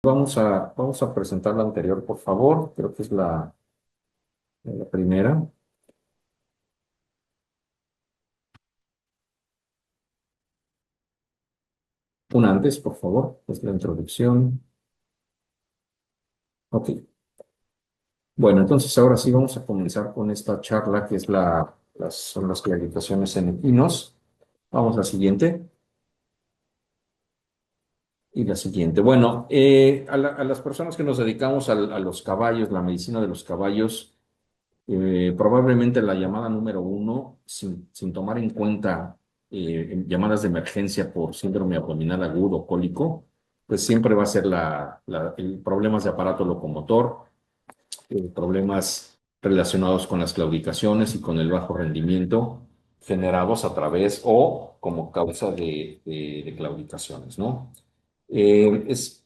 Vamos a presentar la anterior, por favor. Creo que es la primera. Una antes, por favor. Es la introducción. Ok. Bueno, entonces ahora sí vamos a comenzar con esta charla que es son las clasificaciones en equinos. Vamos a la siguiente. Y la siguiente. Bueno, a las personas que nos dedicamos a los caballos, la medicina de los caballos, probablemente la llamada número uno, sin tomar en cuenta llamadas de emergencia por síndrome abdominal agudo o cólico, pues siempre va a ser el problemas de aparato locomotor, problemas relacionados con las claudicaciones y con el bajo rendimiento generados a través o como causa de claudicaciones, ¿no? Es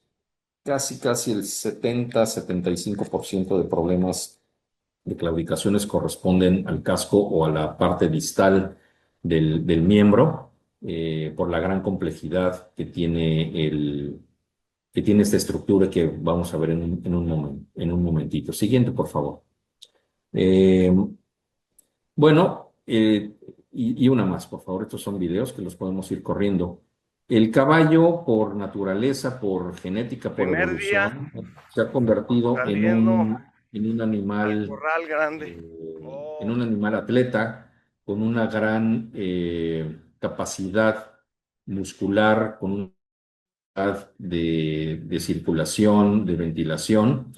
casi el 70-75% de problemas de claudicaciones corresponden al casco o a la parte distal del miembro, por la gran complejidad que tiene esta estructura que vamos a ver en un momentito. Siguiente, por favor. Eh, bueno, y una más, por favor. Estos son videos que los podemos ir corriendo. El caballo, por naturaleza, por genética, por Primer día evolución, se ha convertido saliendo en un al animal, corral grande. en Oh, un animal atleta con una gran capacidad muscular, con una capacidad de circulación, de ventilación.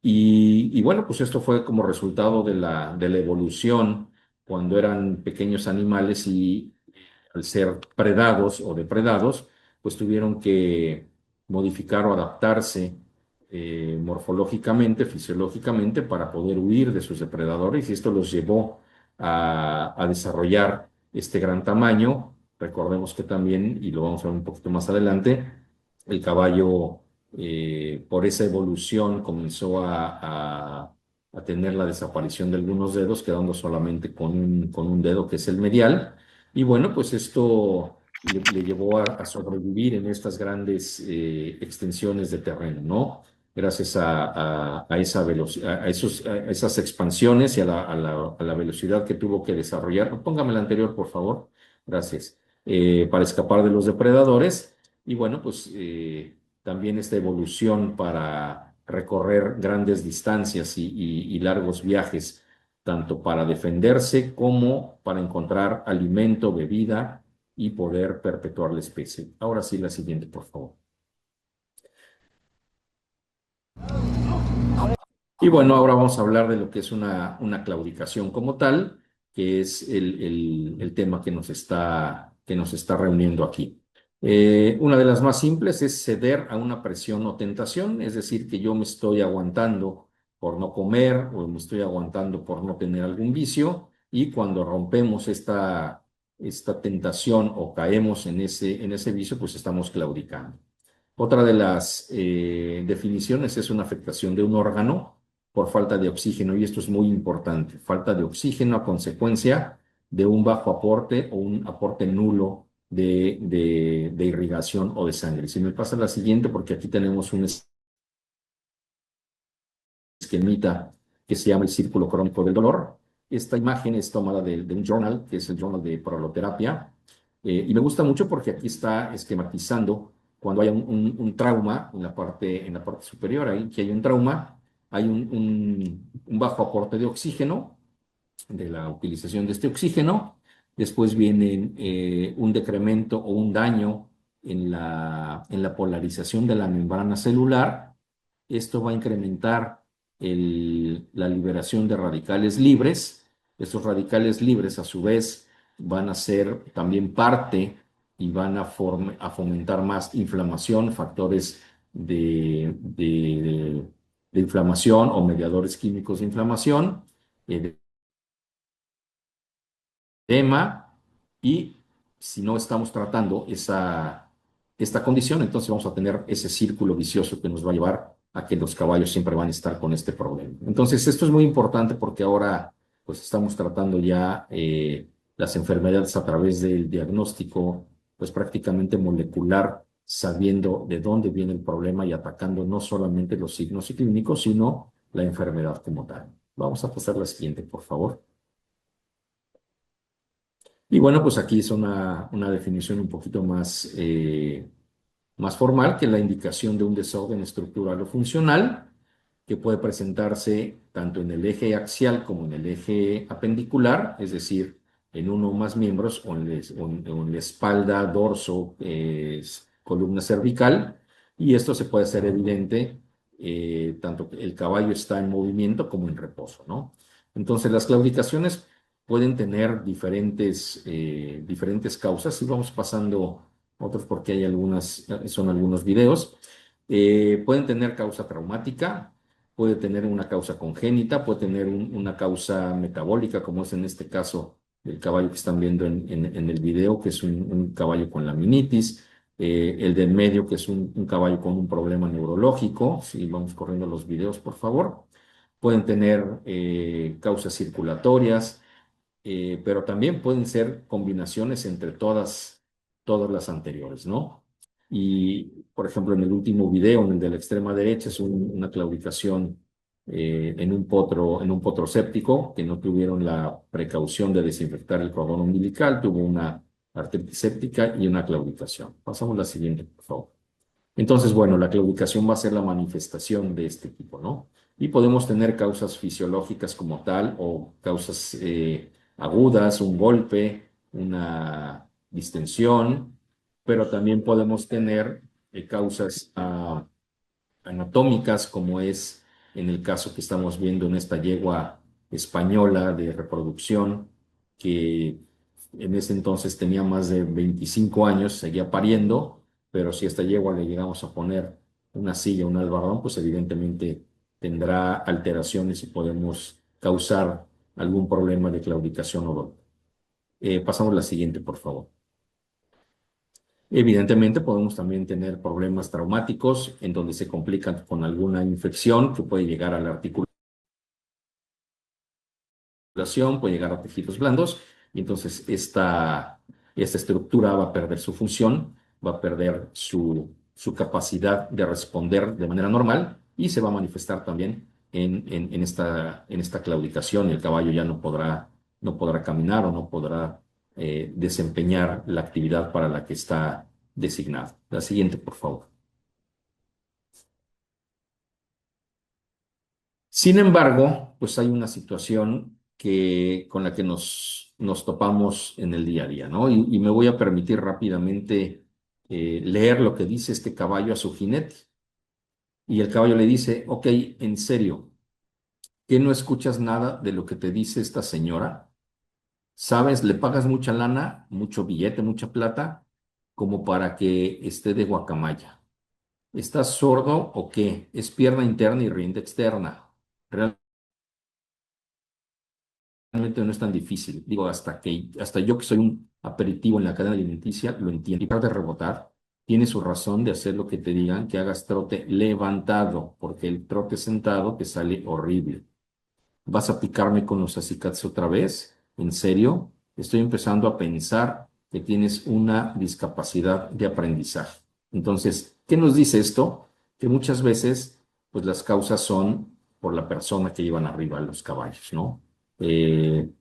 Y bueno, pues esto fue como resultado de la evolución cuando eran pequeños animales y al ser predados o depredados, pues tuvieron que modificar o adaptarse morfológicamente, fisiológicamente, para poder huir de sus depredadores y esto los llevó a desarrollar este gran tamaño. Recordemos que también, y lo vamos a ver un poquito más adelante, el caballo por esa evolución comenzó a tener la desaparición de algunos dedos, quedando solamente con un dedo que es el medial. Y bueno, pues esto le llevó a sobrevivir en estas grandes extensiones de terreno, ¿no? Gracias a esa a esas expansiones y a la velocidad que tuvo que desarrollar. Póngame la anterior, por favor. Gracias. Para escapar de los depredadores. Y bueno, pues también esta evolución para recorrer grandes distancias y largos viajes, tanto para defenderse como para encontrar alimento, bebida y poder perpetuar la especie. Ahora sí, la siguiente, por favor. Y bueno, ahora vamos a hablar de lo que es una claudicación como tal, que es el tema que nos está reuniendo aquí. Una de las más simples es ceder a una presión o tentación, es decir, que yo me estoy aguantando por no comer o me estoy aguantando por no tener algún vicio y cuando rompemos esta tentación o caemos en ese vicio, pues estamos claudicando. Otra de las definiciones es una afectación de un órgano por falta de oxígeno, y esto es muy importante. Falta de oxígeno a consecuencia de un bajo aporte o un aporte nulo de irrigación o de sangre. Si me pasa la siguiente, porque aquí tenemos un esquemita que se llama el círculo crónico del dolor. Esta imagen es tomada de un journal, que es el journal de proloterapia, y me gusta mucho porque aquí está esquematizando cuando hay un trauma en la parte superior, ahí que hay un trauma, hay un bajo aporte de oxígeno, de la utilización de este oxígeno, después viene un decremento o un daño en la polarización de la membrana celular. Esto va a incrementar la liberación de radicales libres. Estos radicales libres, a su vez, van a ser también parte y van a fomentar más inflamación, factores de inflamación o mediadores químicos de inflamación, de edema, y si no estamos tratando esta condición, entonces vamos a tener ese círculo vicioso que nos va a llevar a que los caballos siempre van a estar con este problema. Entonces, esto es muy importante porque ahora pues estamos tratando ya las enfermedades a través del diagnóstico pues prácticamente molecular sabiendo de dónde viene el problema y atacando no solamente los signos clínicos, sino la enfermedad como tal. Vamos a pasar a la siguiente, por favor. Y bueno, pues aquí es una definición un poquito más formal, que la indicación de un desorden estructural o funcional que puede presentarse tanto en el eje axial como en el eje apendicular, es decir, en uno o más miembros o en la espalda, dorso, columna cervical, y esto se puede hacer evidente tanto que el caballo está en movimiento como en reposo, ¿no? Entonces, las claudicaciones pueden tener diferentes causas y vamos pasando otros porque hay son algunos videos. Pueden tener causa traumática, puede tener una causa congénita, puede tener una causa metabólica, como es en este caso el caballo que están viendo en el video, que es un caballo con laminitis, el del medio, que es un caballo con un problema neurológico. Si vamos corriendo los videos, por favor. Pueden tener causas circulatorias, pero también pueden ser combinaciones entre todas las anteriores, ¿no? Y, por ejemplo, en el último video, en el de la extrema derecha, es una claudicación en un potro séptico, que no tuvieron la precaución de desinfectar el cordón umbilical, tuvo una artritis séptica y una claudicación. Pasamos a la siguiente, por favor. Entonces, bueno, la claudicación va a ser la manifestación de este tipo, ¿no? Y podemos tener causas fisiológicas como tal o causas agudas, un golpe, una distensión, pero también podemos tener causas anatómicas, como es en el caso que estamos viendo en esta yegua española de reproducción, que en ese entonces tenía más de 25 años, seguía pariendo, pero si a esta yegua le llegamos a poner una silla, un albarrón, pues evidentemente tendrá alteraciones y podemos causar algún problema de claudicación o dolor. Pasamos a la siguiente, por favor. Evidentemente podemos también tener problemas traumáticos en donde se complican con alguna infección que puede llegar a la articulación, puede llegar a tejidos blandos, y entonces esta estructura va a perder su función, va a perder su capacidad de responder de manera normal y se va a manifestar también en esta claudicación. El caballo ya no podrá caminar o no podrá desempeñar la actividad para la que está designado. La siguiente, por favor. Sin embargo, pues hay una situación con la que nos topamos en el día a día, ¿no? Y me voy a permitir rápidamente leer lo que dice este caballo a su jinete. Y el caballo le dice, ok, en serio, ¿que no escuchas nada de lo que te dice esta señora? ¿Sabes? Le pagas mucha lana, mucho billete, mucha plata, como para que esté de guacamaya. ¿Estás sordo o qué? Es pierna interna y rienda externa. Realmente no es tan difícil. Digo, hasta yo que soy un aperitivo en la cadena alimenticia, lo entiendo. Y para de rebotar, tiene su razón de hacer lo que te digan, que hagas trote levantado, porque el trote sentado te sale horrible. ¿Vas a picarme con los acicates otra vez? ¿En serio? Estoy empezando a pensar que tienes una discapacidad de aprendizaje. Entonces, ¿qué nos dice esto? Que muchas veces, pues las causas son por la persona que llevan arriba los caballos, ¿no? Eh,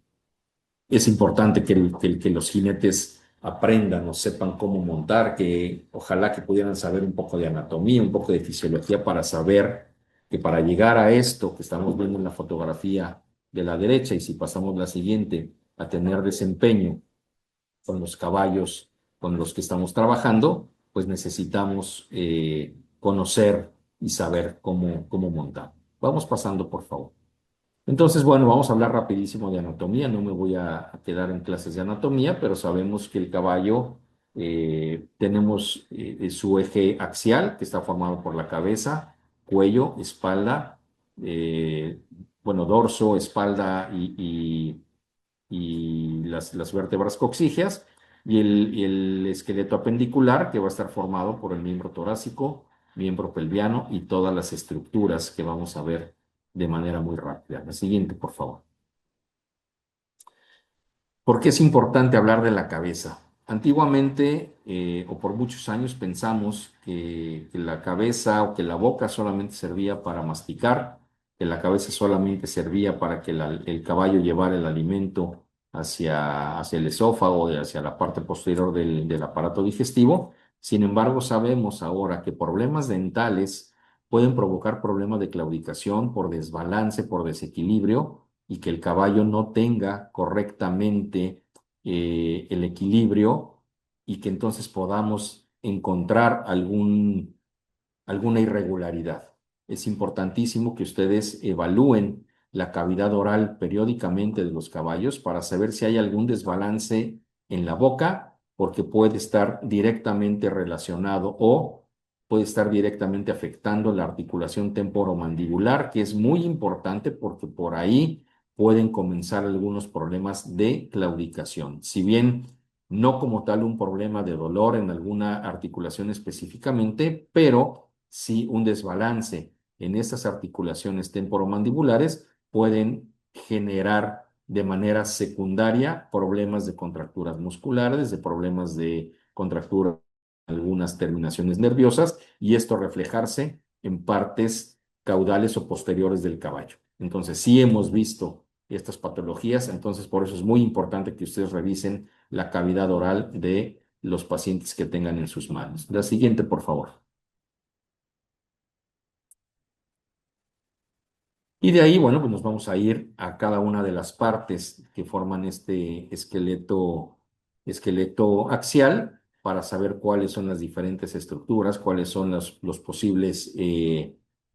es importante que los jinetes aprendan o sepan cómo montar, que ojalá que pudieran saber un poco de anatomía, un poco de fisiología para saber que para llegar a esto que estamos viendo en la fotografía de la derecha, y si pasamos la siguiente, a tener desempeño con los caballos con los que estamos trabajando, pues necesitamos conocer y saber cómo montar. Vamos pasando, por favor. Entonces, bueno, vamos a hablar rapidísimo de anatomía. No me voy a quedar en clases de anatomía, pero sabemos que el caballo, tenemos su eje axial, que está formado por la cabeza, cuello, espalda, eh, bueno, dorso, espalda y las vértebras coxígeas, y el esqueleto apendicular, que va a estar formado por el miembro torácico, miembro pelviano y todas las estructuras que vamos a ver de manera muy rápida. La siguiente, por favor. ¿Por qué es importante hablar de la cabeza? Antiguamente, o por muchos años, pensamos que la cabeza o que la boca solamente servía para masticar, que la cabeza solamente servía para que el caballo llevara el alimento hacia el esófago y hacia la parte posterior del aparato digestivo. Sin embargo, sabemos ahora que problemas dentales pueden provocar problemas de claudicación por desbalance, por desequilibrio, y que el caballo no tenga correctamente el equilibrio, y que entonces podamos encontrar alguna irregularidad. Es importantísimo que ustedes evalúen la cavidad oral periódicamente de los caballos para saber si hay algún desbalance en la boca, porque puede estar directamente relacionado o puede estar directamente afectando la articulación temporomandibular, que es muy importante porque por ahí pueden comenzar algunos problemas de claudicación. Si bien no como tal un problema de dolor en alguna articulación específicamente, pero sí un desbalance en estas articulaciones temporomandibulares pueden generar de manera secundaria problemas de contracturas musculares, de problemas de contractura en algunas terminaciones nerviosas, y esto reflejarse en partes caudales o posteriores del caballo. Entonces, sí hemos visto estas patologías, entonces por eso es muy importante que ustedes revisen la cavidad oral de los pacientes que tengan en sus manos. La siguiente, por favor. Y de ahí, bueno, pues nos vamos a ir a cada una de las partes que forman este esqueleto axial, para saber cuáles son las diferentes estructuras, cuáles son los posibles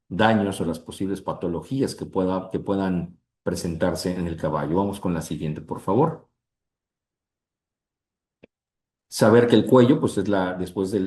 daños o las posibles patologías que puedan presentarse en el caballo. Vamos con la siguiente, por favor. Saber que el cuello, pues es después de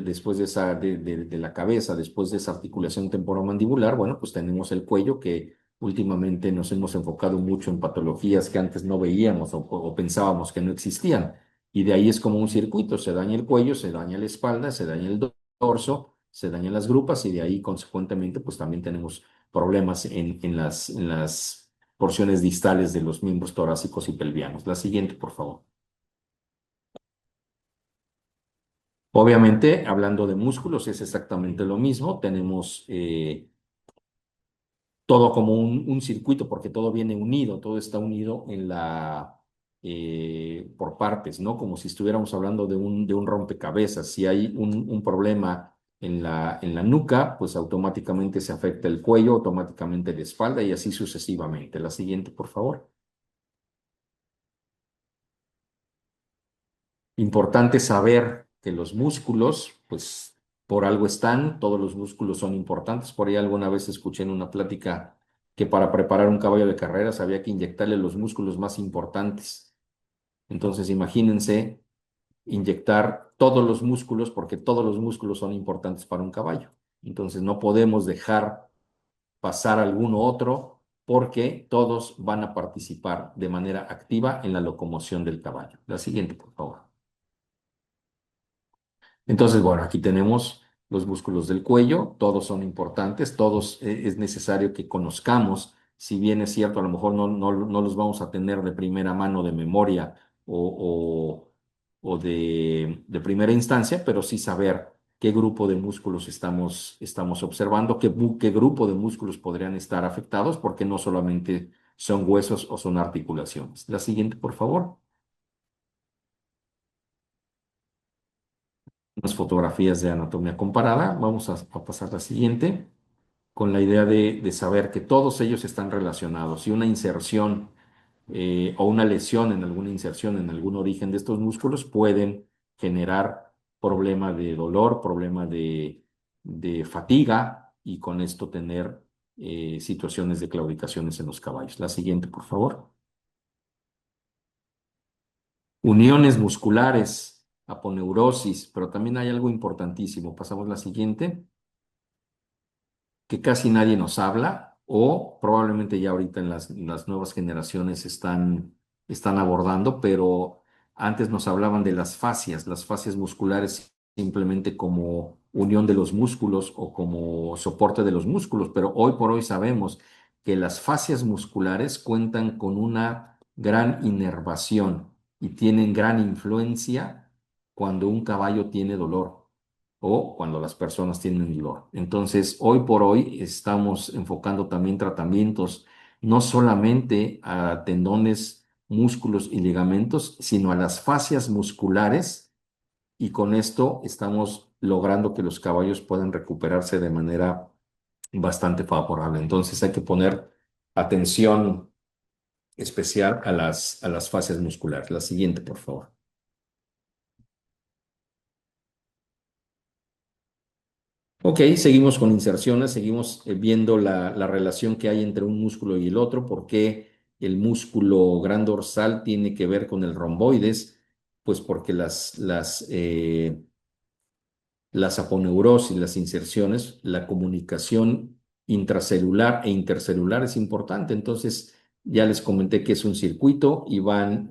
de la cabeza, después de esa articulación temporomandibular, bueno, pues tenemos el cuello, que últimamente nos hemos enfocado mucho en patologías que antes no veíamos o pensábamos que no existían. Y de ahí es como un circuito: se daña el cuello, se daña la espalda, se daña el dorso, se dañan las grupas, y de ahí consecuentemente pues también tenemos problemas en las porciones distales de los miembros torácicos y pelvianos. La siguiente, por favor. Obviamente, hablando de músculos, es exactamente lo mismo. Tenemos todo como un circuito, porque todo viene unido, todo está unido por partes, ¿no? Como si estuviéramos hablando de un rompecabezas. Si hay un problema en la nuca, pues automáticamente se afecta el cuello, automáticamente la espalda, y así sucesivamente. La siguiente, por favor. Importante saber que los músculos, pues por algo están, todos los músculos son importantes. Por ahí alguna vez escuché en una plática que para preparar un caballo de carreras había que inyectarle los músculos más importantes. Entonces, imagínense inyectar todos los músculos, porque todos los músculos son importantes para un caballo. Entonces, no podemos dejar pasar alguno otro, porque todos van a participar de manera activa en la locomoción del caballo. La siguiente, por favor. Entonces, bueno, aquí tenemos los músculos del cuello, todos son importantes, todos es necesario que conozcamos. Si bien es cierto, a lo mejor no los vamos a tener de primera mano, de memoria o de primera instancia, pero sí saber qué grupo de músculos estamos observando, qué grupo de músculos podrían estar afectados, porque no solamente son huesos o son articulaciones. La siguiente, por favor. Unas fotografías de anatomía comparada. Vamos a pasar a la siguiente, con la idea de saber que todos ellos están relacionados, y una inserción o una lesión en alguna inserción, en algún origen de estos músculos, pueden generar problema de dolor, problema de fatiga, y con esto tener situaciones de claudicaciones en los caballos. La siguiente, por favor. Uniones musculares, aponeurosis, pero también hay algo importantísimo. Pasamos a la siguiente, que casi nadie nos habla, o probablemente ya ahorita en las nuevas generaciones están abordando, pero antes nos hablaban de las fascias musculares, simplemente como unión de los músculos o como soporte de los músculos, pero hoy por hoy sabemos que las fascias musculares cuentan con una gran inervación y tienen gran influencia cuando un caballo tiene dolor o cuando las personas tienen dolor. Entonces, hoy por hoy estamos enfocando también tratamientos no solamente a tendones, músculos y ligamentos, sino a las fascias musculares, y con esto estamos logrando que los caballos puedan recuperarse de manera bastante favorable. Entonces hay que poner atención especial a las fascias musculares. La siguiente, por favor. Ok, seguimos con inserciones, seguimos viendo la relación que hay entre un músculo y el otro, porque el músculo gran dorsal tiene que ver con el romboides, pues porque las aponeurosis, las inserciones, la comunicación intracelular e intercelular es importante. Entonces, ya les comenté que es un circuito y van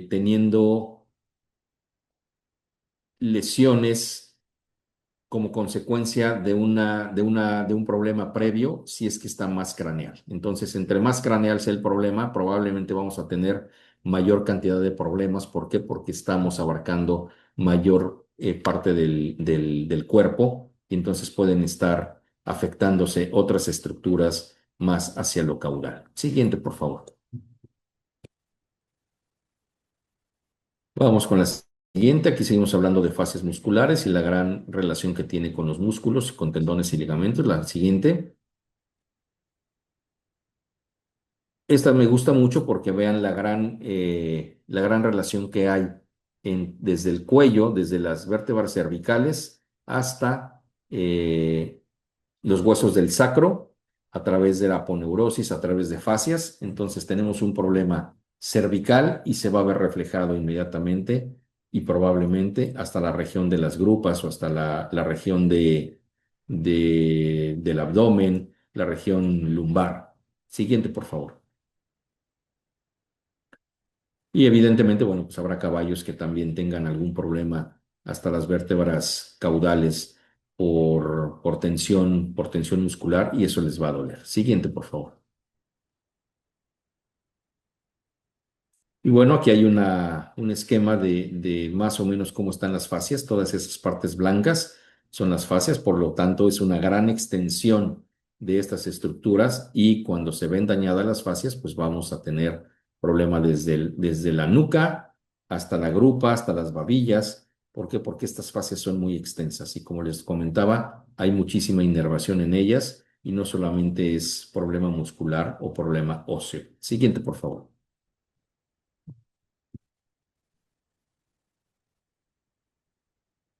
teniendo lesiones como consecuencia de un problema previo, si es que está más craneal. Entonces, entre más craneal sea el problema, probablemente vamos a tener mayor cantidad de problemas. ¿Por qué? Porque estamos abarcando mayor parte del cuerpo, y entonces pueden estar afectándose otras estructuras más hacia lo caudal. Siguiente, por favor. Vamos con la siguiente. Aquí seguimos hablando de fascias musculares y la gran relación que tiene con los músculos, con tendones y ligamentos. La siguiente. Esta me gusta mucho porque vean la gran relación que hay desde el cuello, desde las vértebras cervicales hasta los huesos del sacro, a través de la aponeurosis, a través de fascias. Entonces tenemos un problema cervical y se va a ver reflejado inmediatamente y probablemente hasta la región de las grupas o hasta la región del abdomen, la región lumbar. Siguiente, por favor. Y evidentemente, bueno, pues habrá caballos que también tengan algún problema hasta las vértebras caudales por tensión muscular, y eso les va a doler. Siguiente, por favor. Y bueno, aquí hay un esquema de más o menos cómo están las fascias. Todas esas partes blancas son las fascias, por lo tanto es una gran extensión de estas estructuras, y cuando se ven dañadas las fascias, pues vamos a tener problemas desde la nuca hasta la grupa, hasta las babillas. ¿Por qué? Porque estas fascias son muy extensas y, como les comentaba, hay muchísima inervación en ellas, y no solamente es problema muscular o problema óseo. Siguiente, por favor.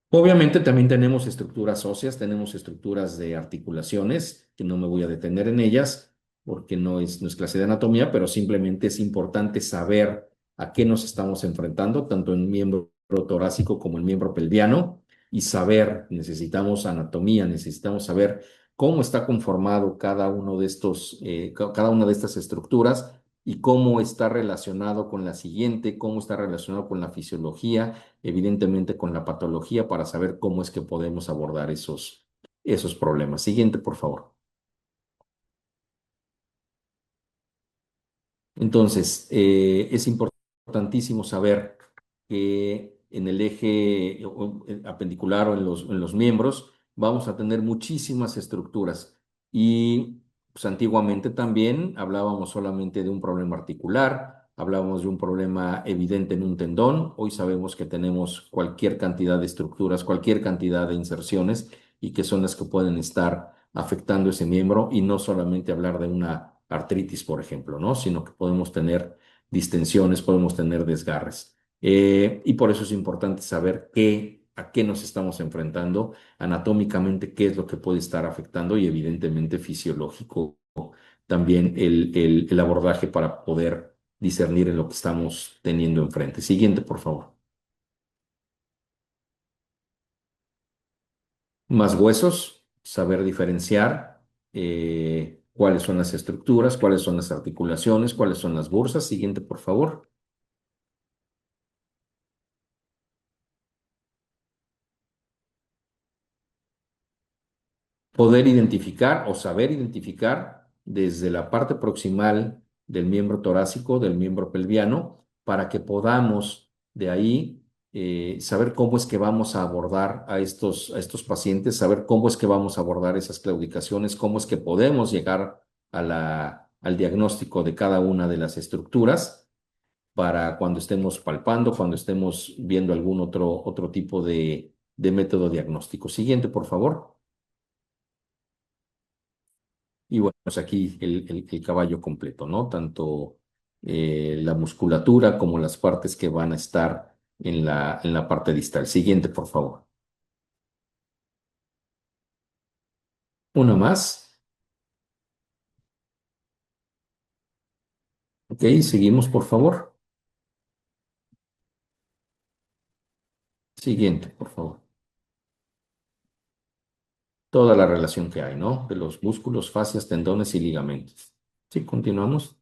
Obviamente también tenemos estructuras óseas, tenemos estructuras de articulaciones, que no me voy a detener en ellas porque no es clase de anatomía, pero simplemente es importante saber a qué nos estamos enfrentando, tanto en miembro torácico como en miembro pelviano, y saber, necesitamos anatomía, necesitamos saber cómo está conformado cada una de estas estructuras, y cómo está relacionado con la siguiente, cómo está relacionado con la fisiología, evidentemente con la patología, para saber cómo es que podemos abordar esos problemas. Siguiente, por favor. Entonces, es importantísimo saber que en el eje apendicular o en los miembros vamos a tener muchísimas estructuras, y pues antiguamente también hablábamos solamente de un problema articular, hablábamos de un problema evidente en un tendón. Hoy sabemos que tenemos cualquier cantidad de estructuras, cualquier cantidad de inserciones, y que son las que pueden estar afectando ese miembro, y no solamente hablar de una artritis, por ejemplo, ¿no? Sino que podemos tener distensiones, podemos tener desgarres. Y por eso es importante saber a qué nos estamos enfrentando anatómicamente, qué es lo que puede estar afectando, y evidentemente fisiológico también el abordaje para poder discernir en lo que estamos teniendo enfrente. Siguiente, por favor. Más huesos, saber diferenciar cuáles son las estructuras, cuáles son las articulaciones, cuáles son las bursas. Siguiente, por favor. Poder identificar o saber identificar desde la parte proximal del miembro torácico, del miembro pelviano, para que podamos de ahí saber cómo es que vamos a abordar a estos pacientes, saber cómo es que vamos a abordar esas claudicaciones, cómo es que podemos llegar al diagnóstico de cada una de las estructuras para cuando estemos palpando, cuando estemos viendo algún otro tipo de método diagnóstico. Siguiente, por favor. Y bueno, pues aquí el caballo completo, ¿no? Tanto la musculatura como las partes que van a estar en la parte distal. Siguiente, por favor. Una más. Ok, seguimos, por favor. Siguiente, por favor. Toda la relación que hay, ¿no? De los músculos, fascias, tendones y ligamentos. Sí, continuamos.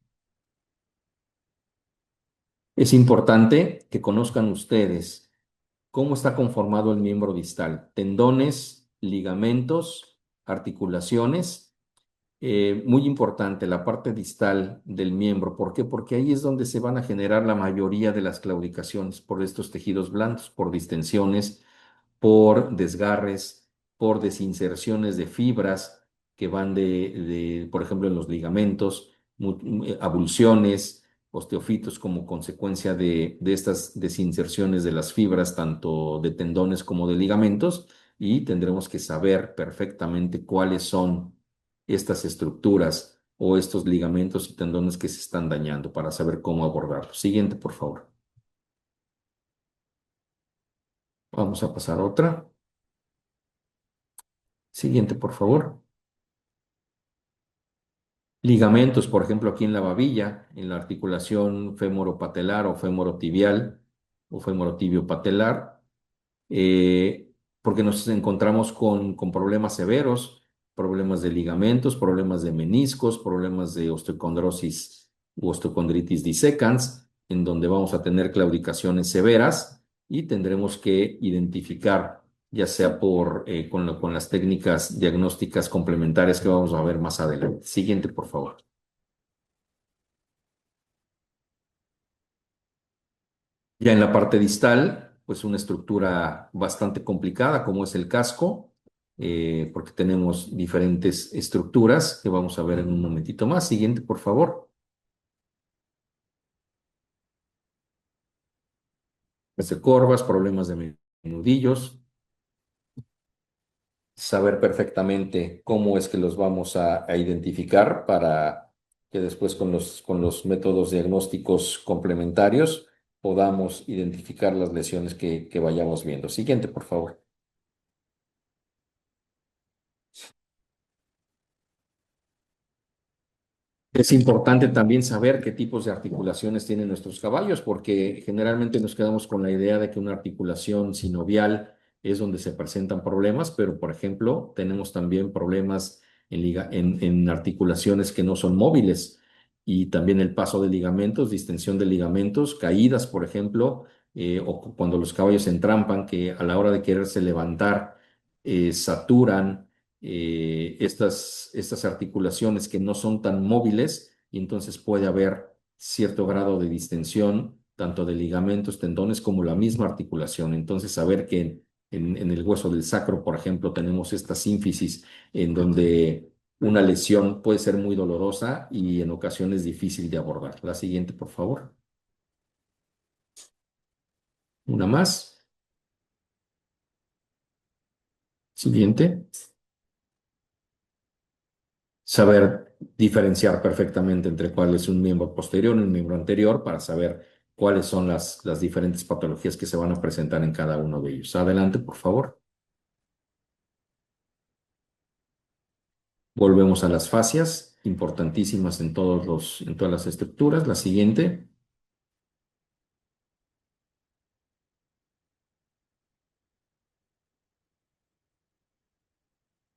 Es importante que conozcan ustedes cómo está conformado el miembro distal. Tendones, ligamentos, articulaciones. Muy importante la parte distal del miembro. ¿Por qué? Porque ahí es donde se van a generar la mayoría de las claudicaciones por estos tejidos blandos, por distensiones, por desgarres, por desinserciones de fibras que van por ejemplo, en los ligamentos, abulsiones, osteofitos como consecuencia de estas desinserciones de las fibras, tanto de tendones como de ligamentos, y tendremos que saber perfectamente cuáles son estas estructuras o estos ligamentos y tendones que se están dañando para saber cómo abordarlos. Siguiente, por favor. Vamos a pasar a otra. Siguiente, por favor. Ligamentos, por ejemplo, aquí en la babilla, en la articulación femoropatelar o femorotibial o femorotibio-patelar, eh, porque nos encontramos con problemas severos, problemas de ligamentos, problemas de meniscos, problemas de osteocondrosis u osteocondritis dissecans, en donde vamos a tener claudicaciones severas y tendremos que identificar, ya sea con las técnicas diagnósticas complementarias que vamos a ver más adelante. Siguiente, por favor. Ya en la parte distal, pues una estructura bastante complicada como es el casco, porque tenemos diferentes estructuras que vamos a ver en un momentito más. Siguiente, por favor. De corvas, problemas de nudillos, saber perfectamente cómo es que los vamos a identificar para que después con los métodos diagnósticos complementarios podamos identificar las lesiones que vayamos viendo. Siguiente, por favor. Es importante también saber qué tipos de articulaciones tienen nuestros caballos, porque generalmente nos quedamos con la idea de que una articulación sinovial es donde se presentan problemas, pero por ejemplo, tenemos también problemas en articulaciones que no son móviles y también el paso de ligamentos, distensión de ligamentos, caídas, por ejemplo, o cuando los caballos se entrampan, que a la hora de quererse levantar, saturan estas articulaciones que no son tan móviles y entonces puede haber cierto grado de distensión, tanto de ligamentos, tendones, como la misma articulación. Entonces, saber que en el hueso del sacro, por ejemplo, tenemos esta sínfisis en donde una lesión puede ser muy dolorosa y en ocasiones difícil de abordar. La siguiente, por favor. Una más. Siguiente. Saber diferenciar perfectamente entre cuál es un miembro posterior y un miembro anterior para saber cuáles son las diferentes patologías que se van a presentar en cada uno de ellos. Adelante, por favor. Volvemos a las fascias, importantísimas en todas las estructuras. La siguiente,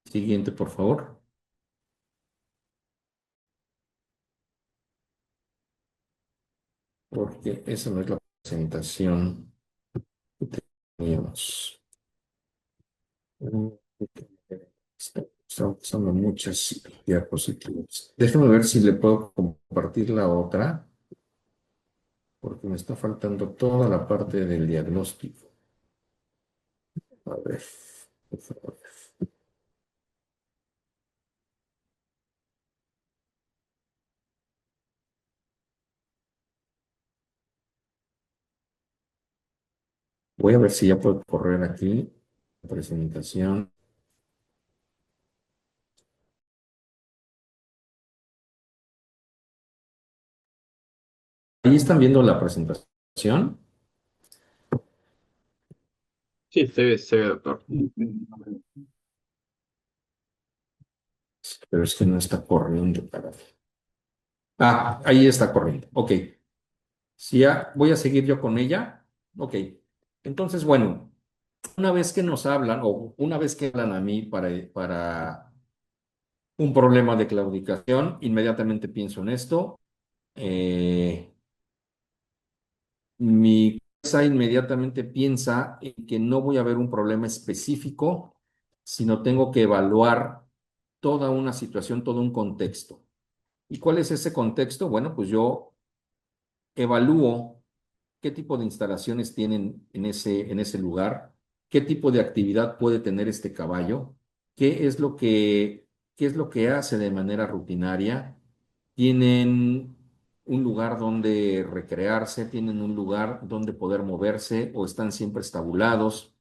siguiente, por favor, porque esa no es la presentación que teníamos. Están usando muchas diapositivas. Déjame ver si le puedo compartir la otra. porque me está faltando toda la parte del diagnóstico. A ver, por favor. Voy a ver si ya puedo correr aquí la presentación. Ahí están viendo la presentación, Sí, se ve, doctor. pero es que no está corriendo, para. Ah, ahí está corriendo. Ok. Si ya voy a seguir yo con ella. Ok. Entonces, bueno, una vez que nos hablan o una vez que hablan a mí para un problema de claudicación, inmediatamente pienso en esto. Eh, Mi cabeza inmediatamente piensa en que no voy a ver un problema específico, sino tengo que evaluar toda una situación, todo un contexto. ¿Y cuál es ese contexto? Bueno, pues yo evalúo qué tipo de instalaciones tienen en ese lugar, qué tipo de actividad puede tener este caballo, qué es lo qué es lo que hace de manera rutinaria. Tienen un lugar donde recrearse, tienen un lugar donde poder moverse o están siempre estabulados,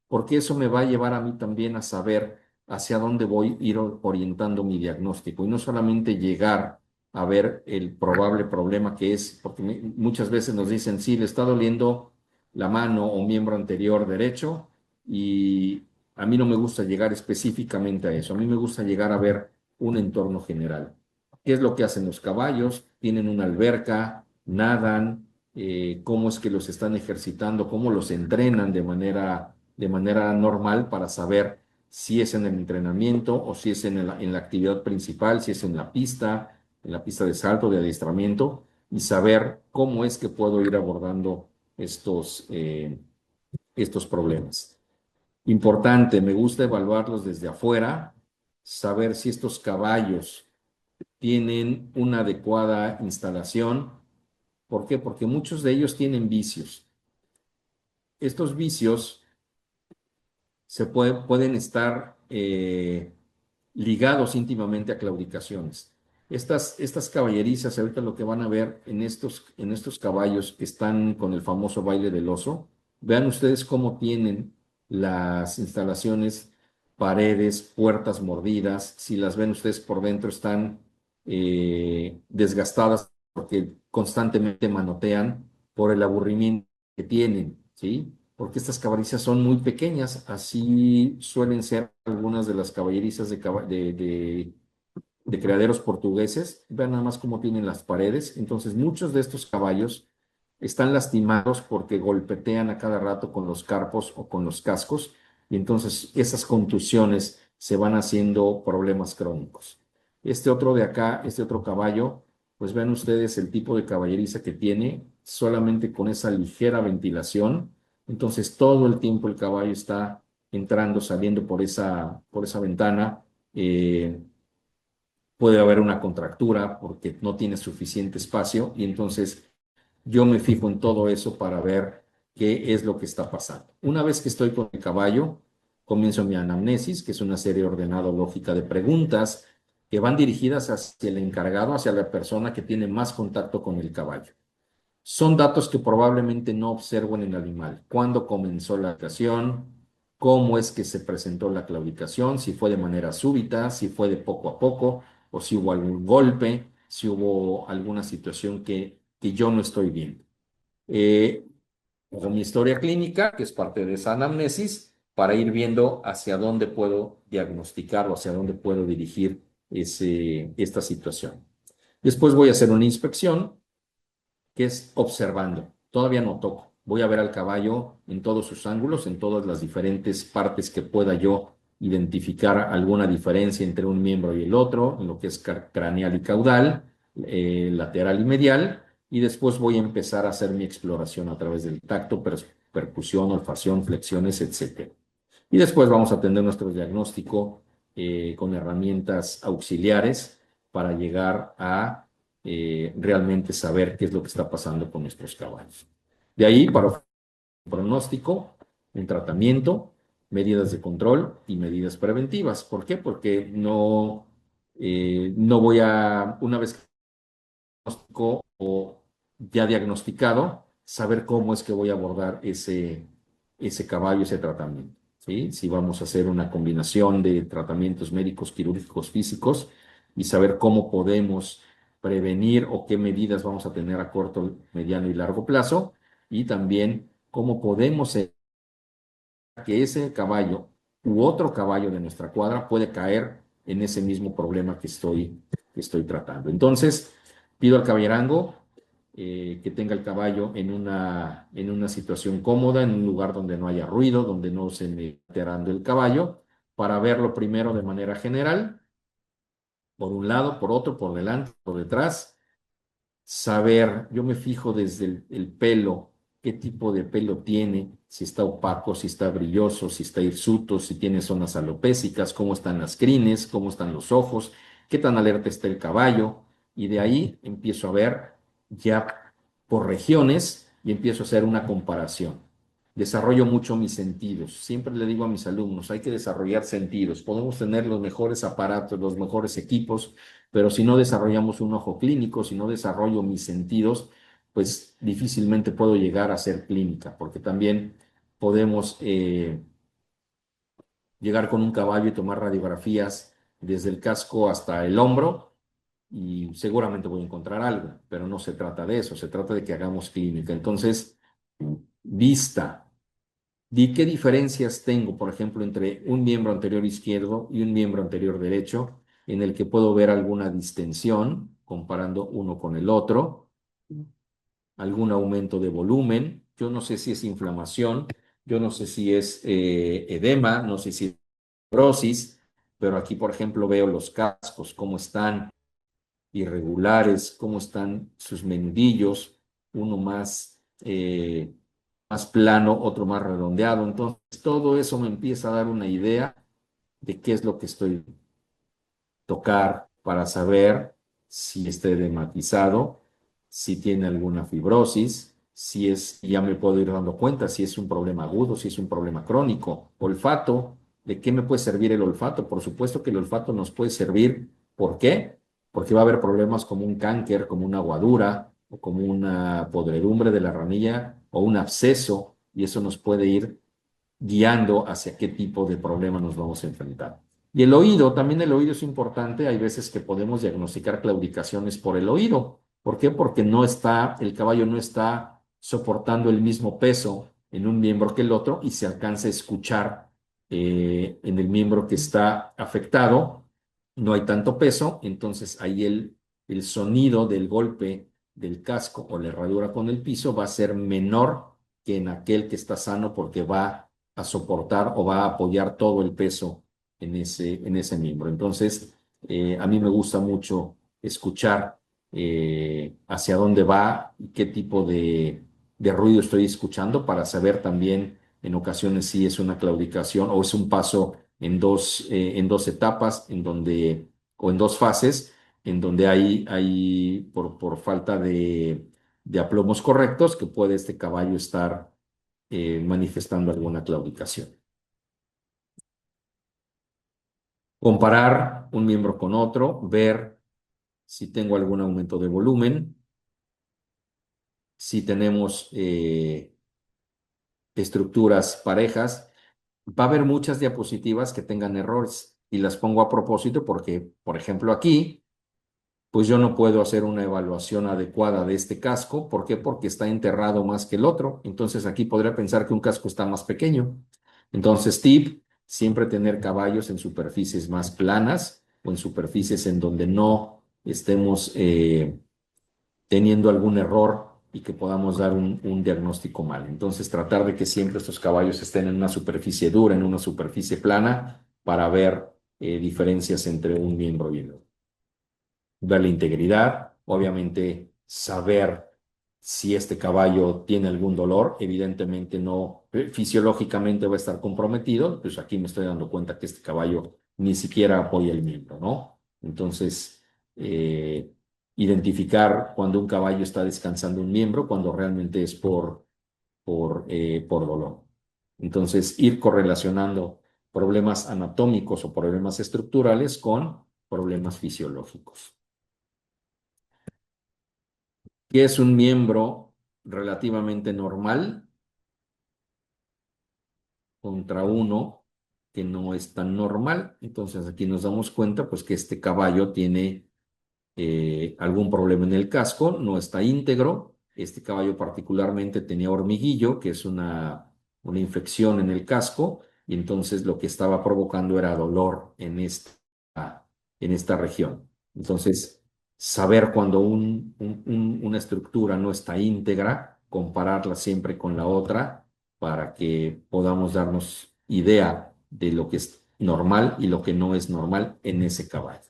porque eso me va a llevar a mí también a saber hacia dónde voy a ir orientando mi diagnóstico y no solamente llegar a ver el probable problema que es, porque muchas veces nos dicen, sí, le está doliendo la mano o miembro anterior derecho y a mí no me gusta llegar específicamente a eso, a mí me gusta llegar a ver un entorno general. ¿Qué es lo que hacen los caballos? Tienen una alberca, nadan, cómo es que los están ejercitando, cómo los entrenan de manera normal para saber si es en el entrenamiento o si es en la actividad principal, si es en la pista de salto, de adiestramiento, y saber cómo es que puedo ir abordando estos problemas. Importante, me gusta evaluarlos desde afuera, saber si estos caballos tienen una adecuada instalación. ¿Por qué? Porque muchos de ellos tienen vicios. Estos vicios pueden estar ligados íntimamente a claudicaciones. Estas caballerizas, ahorita lo que van a ver en estos caballos que están con el famoso baile del oso, vean ustedes cómo tienen las instalaciones, paredes, puertas mordidas, si las ven ustedes por dentro están desgastadas porque constantemente manotean por el aburrimiento que tienen, ¿sí? Porque estas caballerizas son muy pequeñas, así suelen ser algunas de las caballerizas de criaderos portugueses. Vean nada más cómo tienen las paredes. Entonces, muchos de estos caballos están lastimados porque golpetean a cada rato con los carpos o con los cascos, y entonces esas contusiones se van haciendo problemas crónicos. Este otro de acá, este otro caballo, pues ven ustedes el tipo de caballeriza que tiene, solamente con esa ligera ventilación. Entonces, todo el tiempo el caballo está entrando, saliendo por esa ventana. Puede haber una contractura porque no tiene suficiente espacio y entonces yo me fijo en todo eso para ver qué es lo que está pasando. Una vez que estoy con el caballo, comienzo mi anamnesis, que es una serie ordenada lógica de preguntas que van dirigidas hacia el encargado, hacia la persona que tiene más contacto con el caballo. Son datos que probablemente no observo en el animal. ¿Cuándo comenzó la claudicación? ¿Cómo es que se presentó la claudicación? Si fue de manera súbita, si fue de poco a poco, o si hubo algún golpe, si hubo alguna situación que yo no estoy viendo. Eh, Hago mi historia clínica, que es parte de esa anamnesis, para ir viendo hacia dónde puedo diagnosticar o hacia dónde puedo dirigir esta situación. Después voy a hacer una inspección que es observando. Todavía no toco. Voy a ver al caballo en todos sus ángulos, en todas las diferentes partes que pueda yo identificar alguna diferencia entre un miembro y el otro, en lo que es craneal y caudal, lateral y medial, y después voy a empezar a hacer mi exploración a través del tacto, percusión, olfacción, flexiones, etcétera. Y después vamos a tener nuestro diagnóstico con herramientas auxiliares para llegar a realmente saber qué es lo que está pasando con nuestros caballos. De ahí, para un pronóstico, un tratamiento, medidas de control y medidas preventivas. ¿Por qué? Porque no voy a, una vez que diagnóstico o ya diagnosticado, saber cómo es que voy a abordar ese caballo, ese tratamiento. ¿Sí? Si vamos a hacer una combinación de tratamientos médicos, quirúrgicos, físicos y saber cómo podemos prevenir o qué medidas vamos a tener a corto, mediano y largo plazo y también cómo podemos que ese caballo u otro caballo de nuestra cuadra puede caer en ese mismo problema que estoy tratando. Entonces, pido al caballerango que tenga el caballo en una situación cómoda, en un lugar donde no haya ruido, donde no se me esté alterando el caballo, para verlo primero de manera general, por un lado, por otro, por delante, por detrás, saber, yo me fijo desde el pelo, qué tipo de pelo tiene, si está opaco, si está brilloso, si está hirsuto, si tiene zonas alopécicas, cómo están las crines, cómo están los ojos, qué tan alerta está el caballo, y de ahí empiezo a ver ya por regiones y empiezo a hacer una comparación. Desarrollo mucho mis sentidos. Siempre le digo a mis alumnos, hay que desarrollar sentidos. Podemos tener los mejores aparatos, los mejores equipos, pero si no desarrollamos un ojo clínico, si no desarrollo mis sentidos, pues difícilmente puedo llegar a ser clínica, porque también podemos llegar con un caballo y tomar radiografías desde el casco hasta el hombro y seguramente voy a encontrar algo, pero no se trata de eso, se trata de que hagamos clínica. Entonces, vista. Di qué diferencias tengo, por ejemplo, entre un miembro anterior izquierdo y un miembro anterior derecho, en el que puedo ver alguna distensión comparando uno con el otro, algún aumento de volumen. Yo no sé si es inflamación, yo no sé si es edema, no sé si es fibrosis, pero aquí, por ejemplo, veo los cascos, cómo están irregulares, cómo están sus menudillos, uno más plano, otro más redondeado. Entonces, todo eso me empieza a dar una idea de qué es lo que estoy tocar para saber si está edematizado, si tiene alguna fibrosis, ya me puedo ir dando cuenta si es un problema agudo, si es un problema crónico. Olfato, ¿de qué me puede servir el olfato? Por supuesto que el olfato nos puede servir. ¿Por qué? Porque va a haber problemas como un cáncer, como una aguadura o como una podredumbre de la ranilla o un absceso, y eso nos puede ir guiando hacia qué tipo de problema nos vamos a enfrentar. Y el oído, también el oído es importante. Hay veces que podemos diagnosticar claudicaciones por el oído. ¿Por qué? Porque el caballo no está soportando el mismo peso en un miembro que el otro y se alcanza a escuchar en el miembro que está afectado. No hay tanto peso, entonces ahí el sonido del golpe del casco o la herradura con el piso va a ser menor que en aquel que está sano porque va a soportar o va a apoyar todo el peso en ese miembro. Entonces, a mí me gusta mucho escuchar hacia dónde va y qué tipo de ruido estoy escuchando para saber también en ocasiones si es una claudicación o es un paso en dos etapas o en dos fases, en donde hay por falta de aplomos correctos, que puede este caballo estar manifestando alguna claudicación. Comparar un miembro con otro, ver si tengo algún aumento de volumen, si tenemos estructuras parejas. Va a haber muchas diapositivas que tengan errores y las pongo a propósito porque, por ejemplo, aquí, pues yo no puedo hacer una evaluación adecuada de este casco. ¿Por qué? Porque está enterrado más que el otro. Entonces aquí podría pensar que un casco está más pequeño. Entonces, tip, siempre tener caballos en superficies más planas o en superficies en donde no estemos teniendo algún error y que podamos dar un diagnóstico mal. Entonces, tratar de que siempre estos caballos estén en una superficie dura, en una superficie plana, para ver diferencias entre un miembro y el otro. Ver la integridad, obviamente saber si este caballo tiene algún dolor, evidentemente no, fisiológicamente va a estar comprometido, pues aquí me estoy dando cuenta que este caballo ni siquiera apoya el miembro, ¿no? Entonces, identificar cuando un caballo está descansando un miembro, cuando realmente es por dolor. Entonces, ir correlacionando problemas anatómicos o problemas estructurales con problemas fisiológicos. ¿Qué es un miembro relativamente normal contra uno que no es tan normal? Entonces, aquí nos damos cuenta pues que este caballo tiene algún problema en el casco, no está íntegro. Este caballo particularmente tenía hormiguillo, que es una infección en el casco, y entonces lo que estaba provocando era dolor en esta región. Entonces, saber cuando una estructura no está íntegra, compararla siempre con la otra para que podamos darnos idea de lo que es normal y lo que no es normal en ese caballo.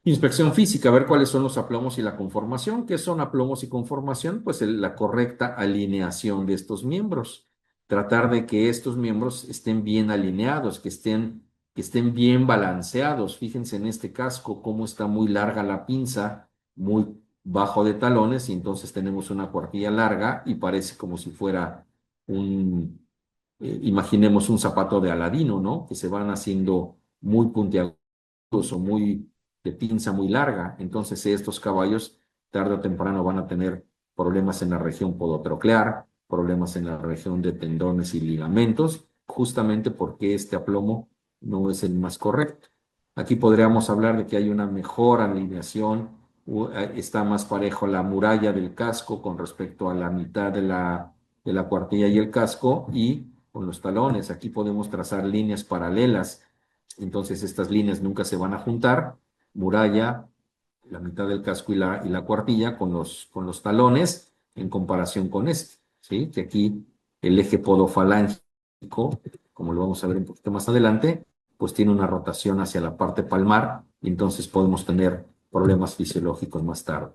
Inspección física, ver cuáles son los aplomos y la conformación. ¿Qué son aplomos y conformación? Pues la correcta alineación de estos miembros. Tratar de que estos miembros estén bien alineados, que estén bien balanceados. Fíjense en este casco cómo está muy larga la pinza, muy bajo de talones, y entonces tenemos una cuartilla larga y parece como si fuera imaginemos un zapato de Aladino, ¿no? Que se van haciendo muy puntiagudos o muy de pinza muy larga. Entonces estos caballos tarde o temprano van a tener problemas en la región podotroclear, problemas en la región de tendones y ligamentos, justamente porque este aplomo no es el más correcto. Aquí podríamos hablar de que hay una mejor alineación, está más parejo la muralla del casco con respecto a la mitad de la cuartilla y el casco, y con los talones. Aquí podemos trazar líneas paralelas, entonces estas líneas nunca se van a juntar. Muralla, la mitad del casco y la cuartilla con los talones en comparación con este, ¿sí? Que aquí el eje podofalángico, como lo vamos a ver un poquito más adelante, pues tiene una rotación hacia la parte palmar, y entonces podemos tener problemas fisiológicos más tarde.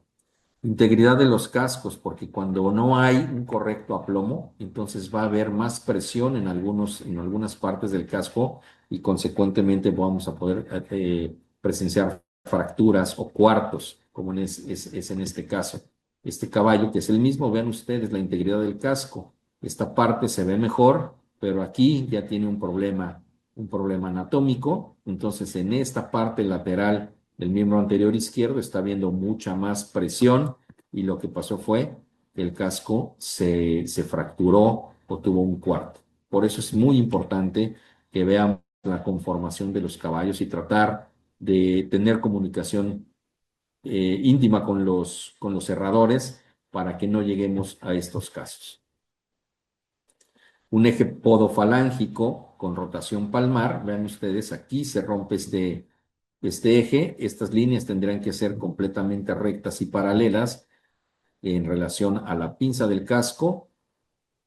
Integridad de los cascos, porque cuando no hay un correcto aplomo, entonces va a haber más presión en algunas partes del casco, y consecuentemente vamos a poder presenciar fracturas o cuartos, como es en este caso. Este caballo, que es el mismo, vean ustedes la integridad del casco. Esta parte se ve mejor, pero aquí ya tiene un problema anatómico. Entonces, en esta parte lateral del miembro anterior izquierdo está habiendo mucha más presión, y lo que pasó fue que el casco se fracturó o tuvo un cuarto. Por eso es muy importante que veamos la conformación de los caballos y tratar de tener comunicación íntima con los cerradores para que no lleguemos a estos casos. Un eje podofalángico con rotación palmar, vean ustedes, aquí se rompe este eje. Estas líneas tendrán que ser completamente rectas y paralelas en relación a la pinza del casco,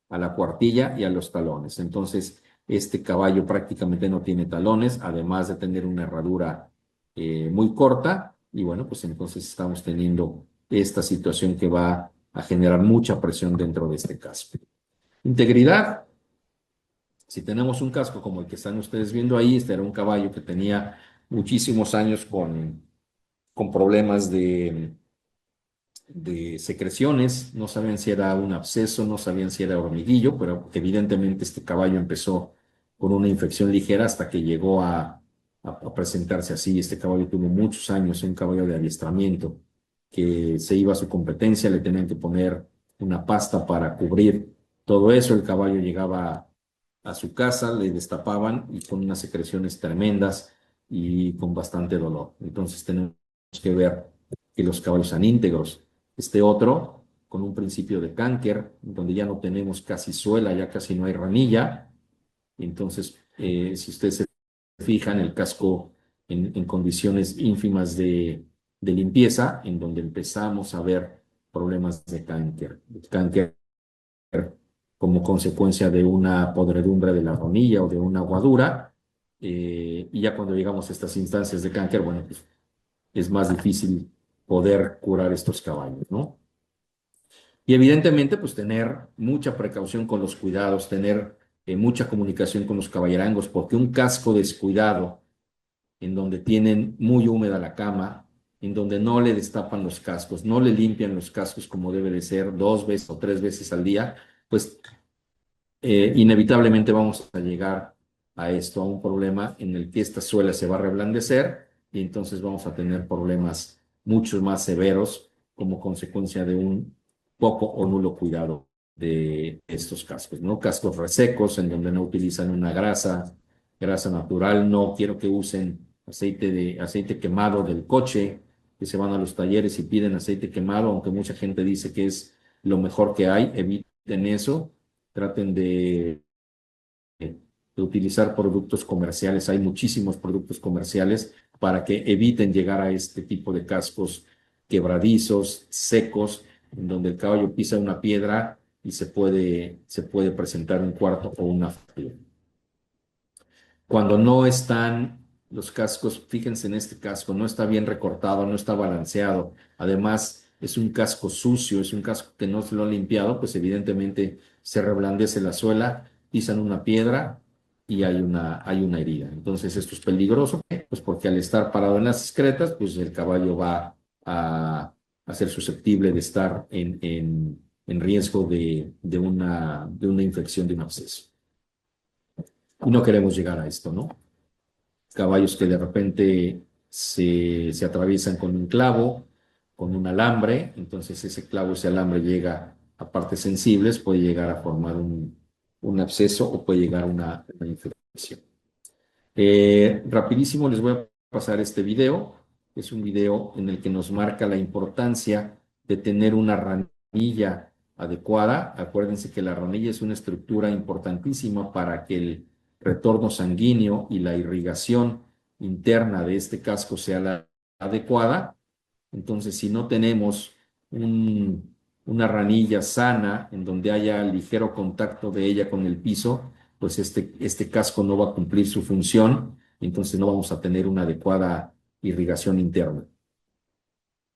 a la cuartilla y a los talones. Entonces, este caballo prácticamente no tiene talones, además de tener una herradura muy corta, y bueno, pues entonces estamos teniendo esta situación que va a generar mucha presión dentro de este casco. Integridad. Si tenemos un casco como el que están ustedes viendo ahí, este era un caballo que tenía muchísimos años con problemas de secreciones. No sabían si era un absceso, no sabían si era hormiguillo, pero evidentemente este caballo empezó con una infección ligera hasta que llegó a presentarse así. Este caballo tuvo muchos años, un caballo de adiestramiento, que se iba a su competencia, le tenían que poner una pasta para cubrir todo eso. El caballo llegaba a su casa, le destapaban y con unas secreciones tremendas y con bastante dolor. Entonces tenemos que ver que los caballos sean íntegros. Este otro, con un principio de cáncer, donde ya no tenemos casi suela, ya casi no hay ranilla. Entonces, si ustedes se fijan, el casco en condiciones ínfimas de limpieza, en donde empezamos a ver problemas de cáncer. Cáncer como consecuencia de una podredumbre de la ronilla o de una aguadura. Y ya cuando llegamos a estas instancias de cáncer, bueno, pues es más difícil poder curar estos caballos, ¿no? Y evidentemente, pues tener mucha precaución con los cuidados, tener mucha comunicación con los caballerangos, porque un casco descuidado en donde tienen muy húmeda la cama, en donde no le destapan los cascos, no le limpian los cascos como debe de ser 2 veces o 3 veces al día, pues inevitablemente vamos a llegar a esto, a un problema en el que esta suela se va a reblandecer y entonces vamos a tener problemas mucho más severos como consecuencia de un poco o nulo cuidado de estos cascos, ¿no? Cascos resecos en donde no utilizan una grasa natural, no quiero que usen aceite quemado del coche, que se van a los talleres y piden aceite quemado, aunque mucha gente dice que es lo mejor que hay, eviten eso, traten de utilizar productos comerciales. Hay muchísimos productos comerciales para que eviten llegar a este tipo de cascos quebradizos, secos, en donde el caballo pisa una piedra y se puede presentar un cuarto o una fractura. Cuando no están los cascos, fíjense en este casco, no está bien recortado, no está balanceado. Además, es un casco sucio, es un casco que no se lo han limpiado, pues evidentemente se reblandece la suela, pisan una piedra y hay una herida. Entonces, esto es peligroso, pues porque al estar parado en las excretas, pues el caballo va a ser susceptible de estar en riesgo de una infección, de un absceso. Y no queremos llegar a esto, ¿no? Caballos que de repente se atraviesan con un clavo, con un alambre, entonces ese clavo, ese alambre llega a partes sensibles, puede llegar a formar un absceso o puede llegar a una infección. Rapidísimo les voy a pasar este video. Es un video en el que nos marca la importancia de tener una ranilla adecuada. Acuérdense que la ranilla es una estructura importantísima para que el retorno sanguíneo y la irrigación interna de este casco sea la adecuada. Entonces, si no tenemos una ranilla sana en donde haya ligero contacto de ella con el piso, pues este casco no va a cumplir su función, entonces no vamos a tener una adecuada irrigación interna.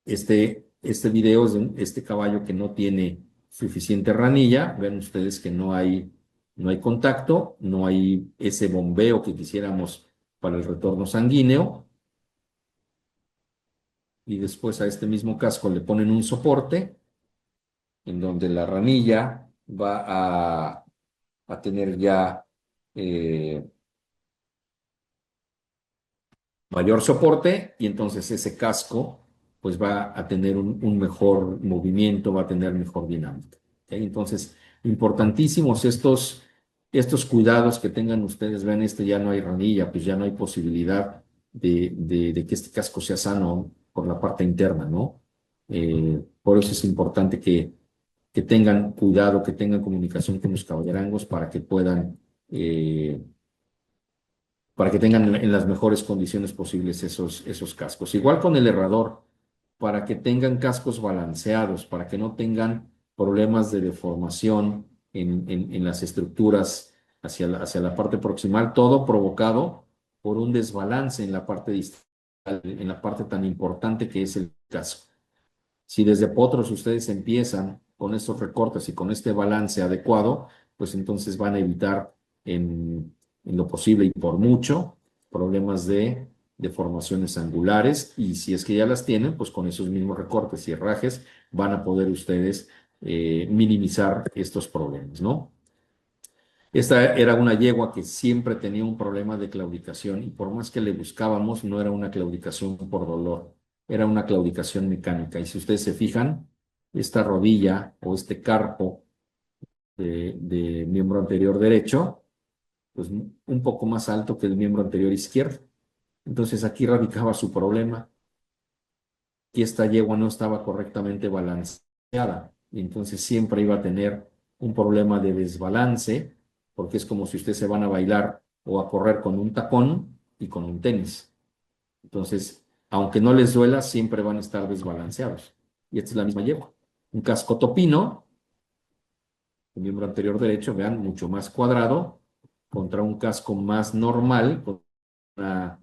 Este video es de este caballo que no tiene suficiente ranilla. Ven ustedes que no hay contacto, no hay ese bombeo que quisiéramos para el retorno sanguíneo. Y después a este mismo casco le ponen un soporte en donde la ranilla va a tener ya eh, mayor soporte y entonces ese casco pues va a tener un mejor movimiento, va a tener mejor dinámica. ¿Ok? Entonces, importantísimos estos cuidados que tengan ustedes. Ven, ya no hay ranilla, pues ya no hay posibilidad de que este casco sea sano por la parte interna, ¿no? Por eso es importante que tengan cuidado, que tengan comunicación con los caballerangos para que tengan en las mejores condiciones posibles esos cascos. Igual con el herrador, para que tengan cascos balanceados, para que no tengan problemas de deformación en las estructuras hacia la parte proximal, todo provocado por un desbalance en la parte distal, en la parte tan importante que es el casco. Si desde potros ustedes empiezan con estos recortes y con este balance adecuado, pues entonces van a evitar en lo posible y por mucho problemas de deformaciones angulares, y si es que ya las tienen, pues con esos mismos recortes y herrajes van a poder ustedes minimizar estos problemas, ¿no? Esta era una yegua que siempre tenía un problema de claudicación y por más que le buscábamos, no era una claudicación por dolor, era una claudicación mecánica. Y si ustedes se fijan, esta rodilla o este carpo de miembro anterior derecho, pues un poco más alto que el miembro anterior izquierdo. Entonces aquí radicaba su problema, que esta yegua no estaba correctamente balanceada y entonces siempre iba a tener un problema de desbalance, porque es como si ustedes se van a bailar o a correr con un tacón y con un tenis. Entonces, aunque no les duela, siempre van a estar desbalanceados. Y esta es la misma yegua. Un casco topino, el miembro anterior derecho, vean, mucho más cuadrado, contra un casco más normal, con una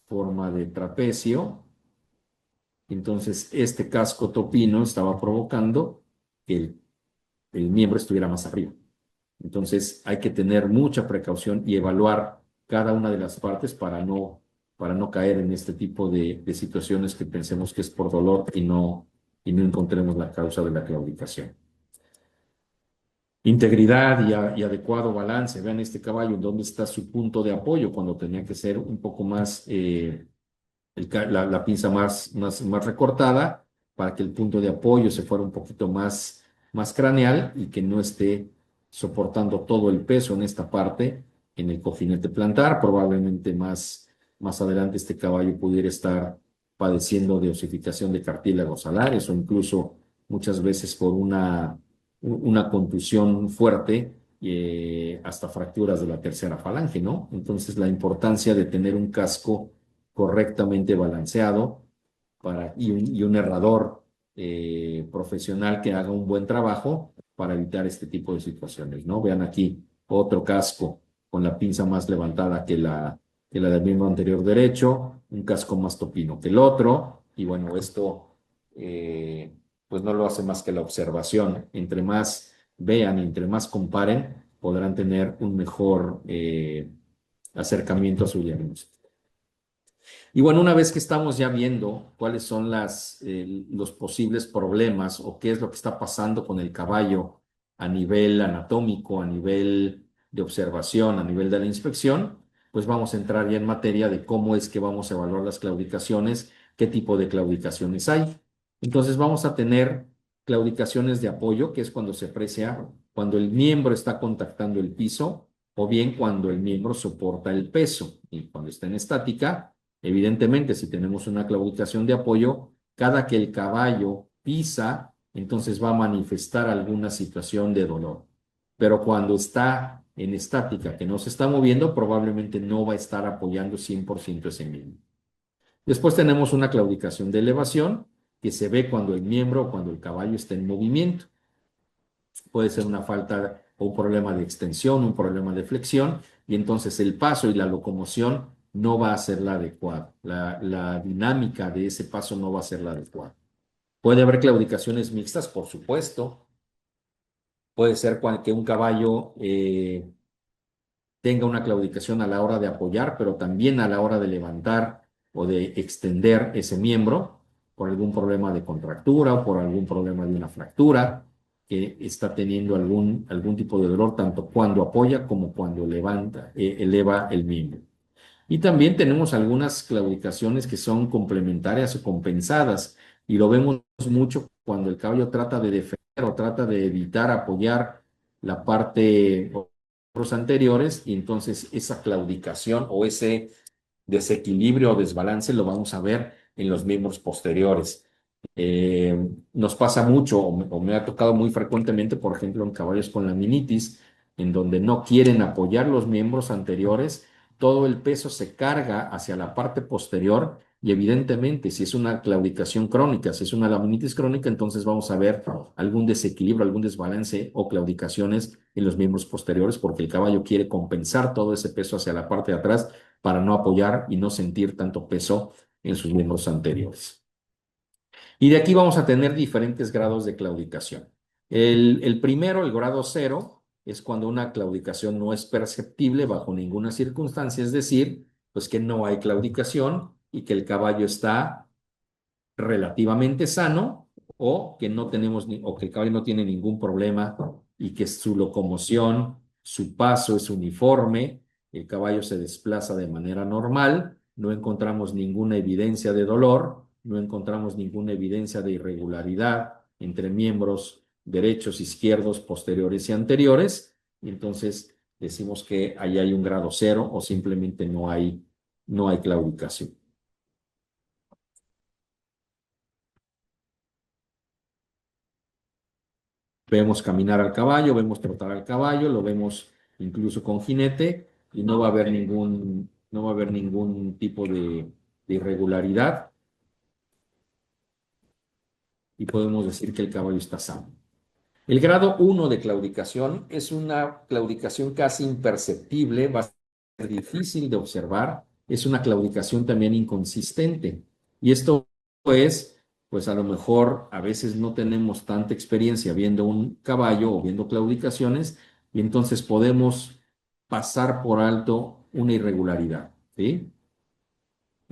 forma de trapecio. Entonces, este casco topino estaba provocando que el miembro estuviera más arriba. Entonces, hay que tener mucha precaución y evaluar cada una de las partes para no para no caer en este tipo de situaciones que pensemos que es por dolor y no encontremos la causa de la claudicación. Integridad y adecuado balance. Vean este caballo, ¿dónde está su punto de apoyo cuando tenía que ser un poco más la pinza más recortada para que el punto de apoyo se fuera un poquito más craneal y que no esté soportando todo el peso en esta parte, en el cojinete plantar? Probablemente más adelante este caballo pudiera estar padeciendo de osificación de cartílagos alares o incluso muchas veces por una contusión fuerte, hasta fracturas de la tercera falange, ¿no? Entonces, la importancia de tener un casco correctamente balanceado y un herrador profesional que haga un buen trabajo para evitar este tipo de situaciones, ¿no? Vean aquí otro casco con la pinza más levantada que la del miembro anterior derecho, un casco más topino que el otro, y bueno, esto pues no lo hace más que la observación. Entre más vean, entre más comparen, podrán tener un mejor acercamiento a su diagnóstico. Y bueno, una vez que estamos ya viendo cuáles son los posibles problemas o qué es lo que está pasando con el caballo a nivel anatómico, a nivel de observación, a nivel de la inspección, pues vamos a entrar ya en materia de cómo es que vamos a evaluar las claudicaciones, qué tipo de claudicaciones hay. Entonces vamos a tener claudicaciones de apoyo, que es cuando se aprecia cuando el miembro está contactando el piso o bien cuando el miembro soporta el peso. Y cuando está en estática, evidentemente, si tenemos una claudicación de apoyo, cada que el caballo pisa, entonces va a manifestar alguna situación de dolor. Pero cuando está en estática, que no se está moviendo, probablemente no va a estar apoyando 100% ese miembro. Después tenemos una claudicación de elevación, que se ve cuando el miembro o cuando el caballo está en movimiento. Puede ser una falta o un problema de extensión, un problema de flexión, y entonces el paso y la locomoción no va a ser la adecuada. La dinámica de ese paso no va a ser la adecuada. Puede haber claudicaciones mixtas, por supuesto. Puede ser que un caballo tenga una claudicación a la hora de apoyar, pero también a la hora de levantar o de extender ese miembro por algún problema de contractura o por algún problema de una fractura, que está teniendo algún tipo de dolor tanto cuando apoya como cuando eleva el miembro. Y también tenemos algunas claudicaciones que son complementarias o compensadas, y lo vemos mucho cuando el caballo trata de defender o trata de evitar apoyar la parte o los anteriores, y entonces esa claudicación o ese desequilibrio o desbalance lo vamos a ver en los miembros posteriores. Nos pasa mucho, o me ha tocado muy frecuentemente, por ejemplo, en caballos con laminitis, en donde no quieren apoyar los miembros anteriores, todo el peso se carga hacia la parte posterior y evidentemente si es una claudicación crónica, si es una laminitis crónica, entonces vamos a ver algún desequilibrio, algún desbalance o claudicaciones en los miembros posteriores porque el caballo quiere compensar todo ese peso hacia la parte de atrás para no apoyar y no sentir tanto peso en sus miembros anteriores. Y de aquí vamos a tener diferentes grados de claudicación. El primero, el grado cero, es cuando una claudicación no es perceptible bajo ninguna circunstancia, es decir, pues que no hay claudicación y que el caballo está relativamente sano o que no tenemos o que el caballo no tiene ningún problema y que su locomoción, su paso es uniforme, el caballo se desplaza de manera normal, no encontramos ninguna evidencia de dolor, no encontramos ninguna evidencia de irregularidad entre miembros derechos, izquierdos, posteriores y anteriores, y entonces decimos que ahí hay un grado cero o simplemente no hay claudicación. Vemos caminar al caballo, vemos trotar al caballo, lo vemos incluso con jinete y no va a haber ningún tipo de irregularidad y podemos decir que el caballo está sano. El grado 1 de claudicación es una claudicación casi imperceptible, va a ser difícil de observar, es una claudicación también inconsistente. Y esto es, pues a lo mejor a veces no tenemos tanta experiencia viendo un caballo o viendo claudicaciones y entonces podemos pasar por alto una irregularidad, ¿sí?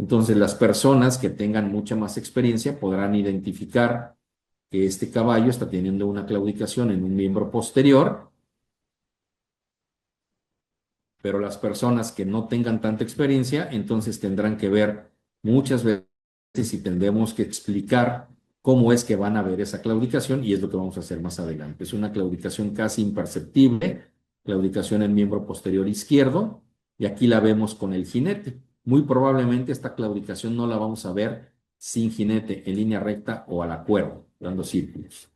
Entonces, las personas que tengan mucha más experiencia podrán identificar que este caballo está teniendo una claudicación en un miembro posterior, pero las personas que no tengan tanta experiencia, entonces tendrán que ver muchas veces y tendremos que explicar cómo es que van a ver esa claudicación y es lo que vamos a hacer más adelante. Es una claudicación casi imperceptible, claudicación en miembro posterior izquierdo, y aquí la vemos con el jinete. Muy probablemente esta claudicación no la vamos a ver sin jinete, en línea recta o a la cuerda, dando círculos.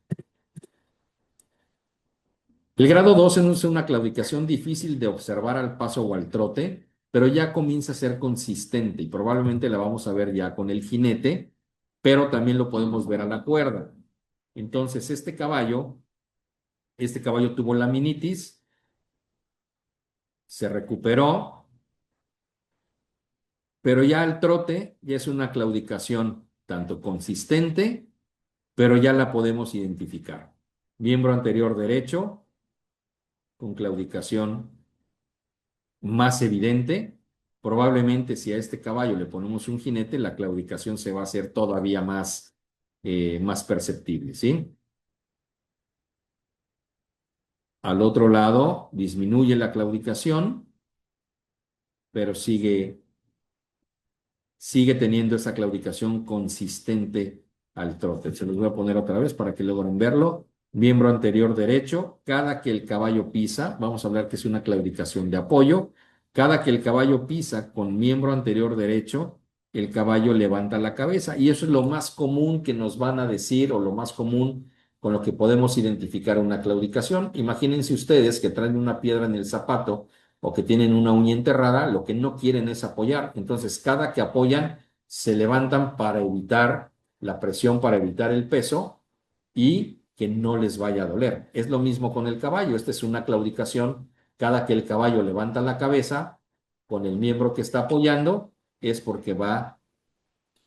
El grado 2 es una claudicación difícil de observar al paso o al trote, pero ya comienza a ser consistente y probablemente la vamos a ver ya con el jinete, pero también lo podemos ver a la cuerda. Entonces, este caballo tuvo laminitis, se recuperó, pero ya al trote ya es una claudicación tanto consistente, pero ya la podemos identificar. Miembro anterior derecho con claudicación más evidente. Probablemente si a este caballo le ponemos un jinete, la claudicación se va a hacer todavía más perceptible, ¿sí? Al otro lado disminuye la claudicación, pero sigue teniendo esa claudicación consistente al trote. Se los voy a poner otra vez para que logren verlo. Miembro anterior derecho, cada que el caballo pisa, vamos a hablar que es una claudicación de apoyo, cada que el caballo pisa con miembro anterior derecho, el caballo levanta la cabeza y eso es lo más común que nos van a decir o lo más común con lo que podemos identificar una claudicación. Imagínense ustedes que traen una piedra en el zapato o que tienen una uña enterrada, lo que no quieren es apoyar. Entonces, cada que apoyan, se levantan para evitar la presión, para evitar el peso y que no les vaya a doler. Es lo mismo con el caballo. Esta es una claudicación. Cada que el caballo levanta la cabeza con el miembro que está apoyando, es porque va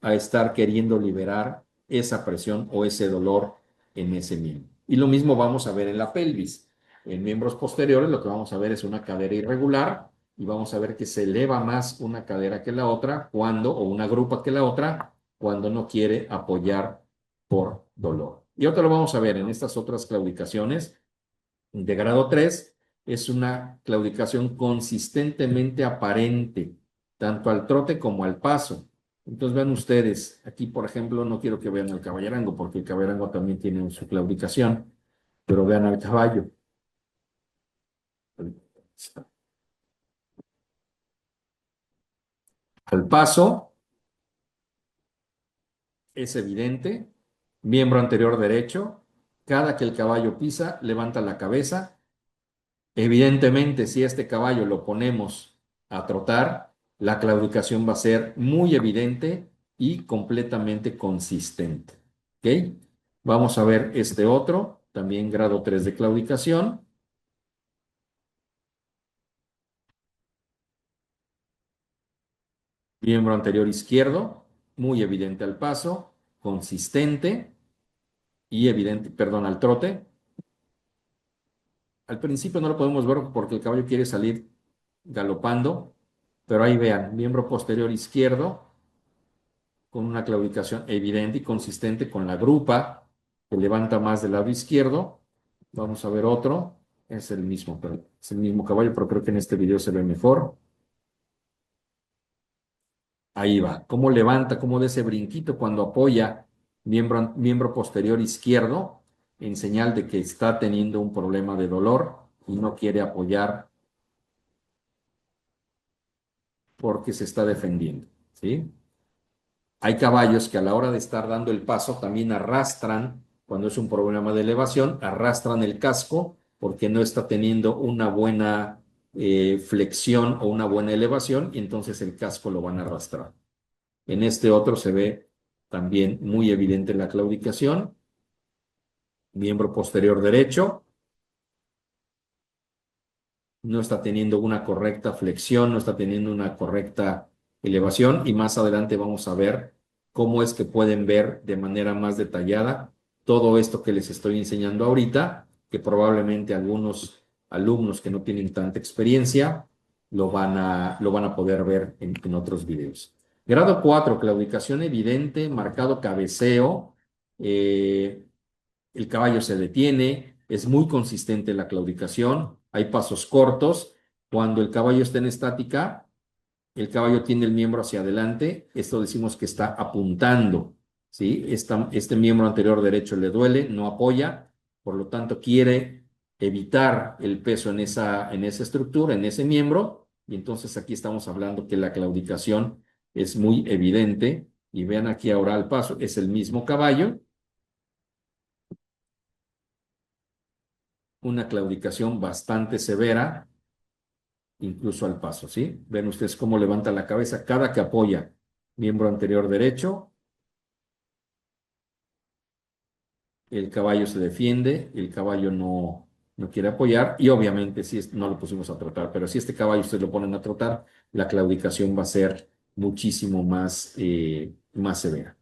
a estar queriendo liberar esa presión o ese dolor en ese miembro. Y lo mismo vamos a ver en la pelvis. En miembros posteriores lo que vamos a ver es una cadera irregular y vamos a ver que se eleva más una cadera que la otra o una grupa que la otra, cuando no quiere apoyar por dolor. Y otro lo vamos a ver en estas otras claudicaciones de grado 3 es una claudicación consistentemente aparente, tanto al trote como al paso. Entonces vean ustedes, aquí por ejemplo, no quiero que vean al caballerango, porque el caballerango también tiene su claudicación, pero vean al caballo. Al paso es evidente, miembro anterior derecho, cada que el caballo pisa, levanta la cabeza. Evidentemente, si este caballo lo ponemos a trotar, la claudicación va a ser muy evidente y completamente consistente. ¿Ok? Vamos a ver este otro, también grado 3 de claudicación. Miembro anterior izquierdo, muy evidente al paso, consistente y evidente, perdón, al trote. Al principio no lo podemos ver porque el caballo quiere salir galopando, pero ahí vean, miembro posterior izquierdo, con una claudicación evidente y consistente con la grupa que levanta más del lado izquierdo. Vamos a ver otro. Es el mismo, pero es el mismo caballo, pero creo que en este video se ve mejor. Ahí va. Cómo levanta, cómo da ese brinquito cuando apoya miembro posterior izquierdo en señal de que está teniendo un problema de dolor y no quiere apoyar porque se está defendiendo. ¿Sí? Hay caballos que a la hora de estar dando el paso también arrastran, cuando es un problema de elevación, arrastran el casco porque no está teniendo una buena flexión o una buena elevación y entonces el casco lo van a arrastrar. En este otro se ve también muy evidente la claudicación, miembro posterior derecho, no está teniendo una correcta flexión, no está teniendo una correcta elevación y más adelante vamos a ver cómo es que pueden ver de manera más detallada todo esto que les estoy enseñando ahorita, que probablemente algunos alumnos que no tienen tanta experiencia lo van a poder ver en otros videos. Grado 4, claudicación evidente, marcado cabeceo. eh, el caballo se detiene, es muy consistente la claudicación, hay pasos cortos. Cuando el caballo está en estática, el caballo tiene el miembro hacia adelante, esto decimos que está apuntando, ¿sí? Este miembro anterior derecho le duele, no apoya, por lo tanto quiere evitar el peso en esa estructura, en ese miembro, y entonces aquí estamos hablando que la claudicación es muy evidente, y vean aquí ahora al paso, es el mismo caballo, una claudicación bastante severa, incluso al paso, ¿sí? Ven ustedes cómo levanta la cabeza cada que apoya miembro anterior derecho, el caballo se defiende, el caballo no quiere apoyar y obviamente si no lo pusimos a trotar, pero si este caballo ustedes lo ponen a trotar, la claudicación va a ser muchísimo más severa.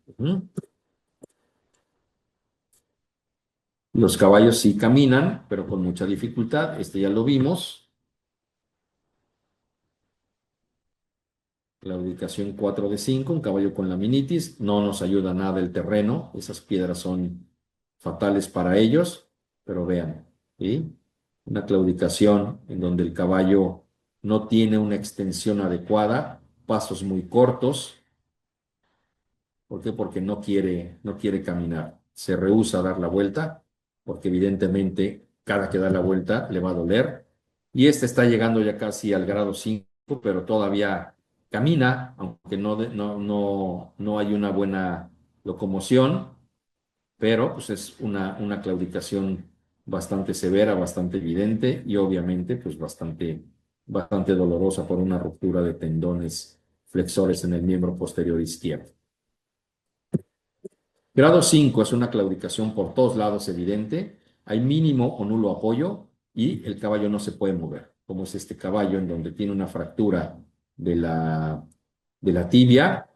Los caballos sí caminan, pero con mucha dificultad, este ya lo vimos. Claudicación 4 de 5, un caballo con laminitis, no nos ayuda nada el terreno, esas piedras son fatales para ellos, pero vean, ¿sí? Una claudicación en donde el caballo no tiene una extensión adecuada, pasos muy cortos. ¿Por qué? Porque no quiere caminar, se rehúsa a dar la vuelta, porque evidentemente cada que da la vuelta le va a doler. Y este está llegando ya casi al grado 5, pero todavía camina, aunque no hay una buena locomoción, pero pues es una claudicación bastante severa, bastante evidente y obviamente pues bastante dolorosa por una ruptura de tendones flexores en el miembro posterior izquierdo. Grado 5 es una claudicación por todos lados evidente, hay mínimo o nulo apoyo y el caballo no se puede mover, como es este caballo en donde tiene una fractura de la tibia,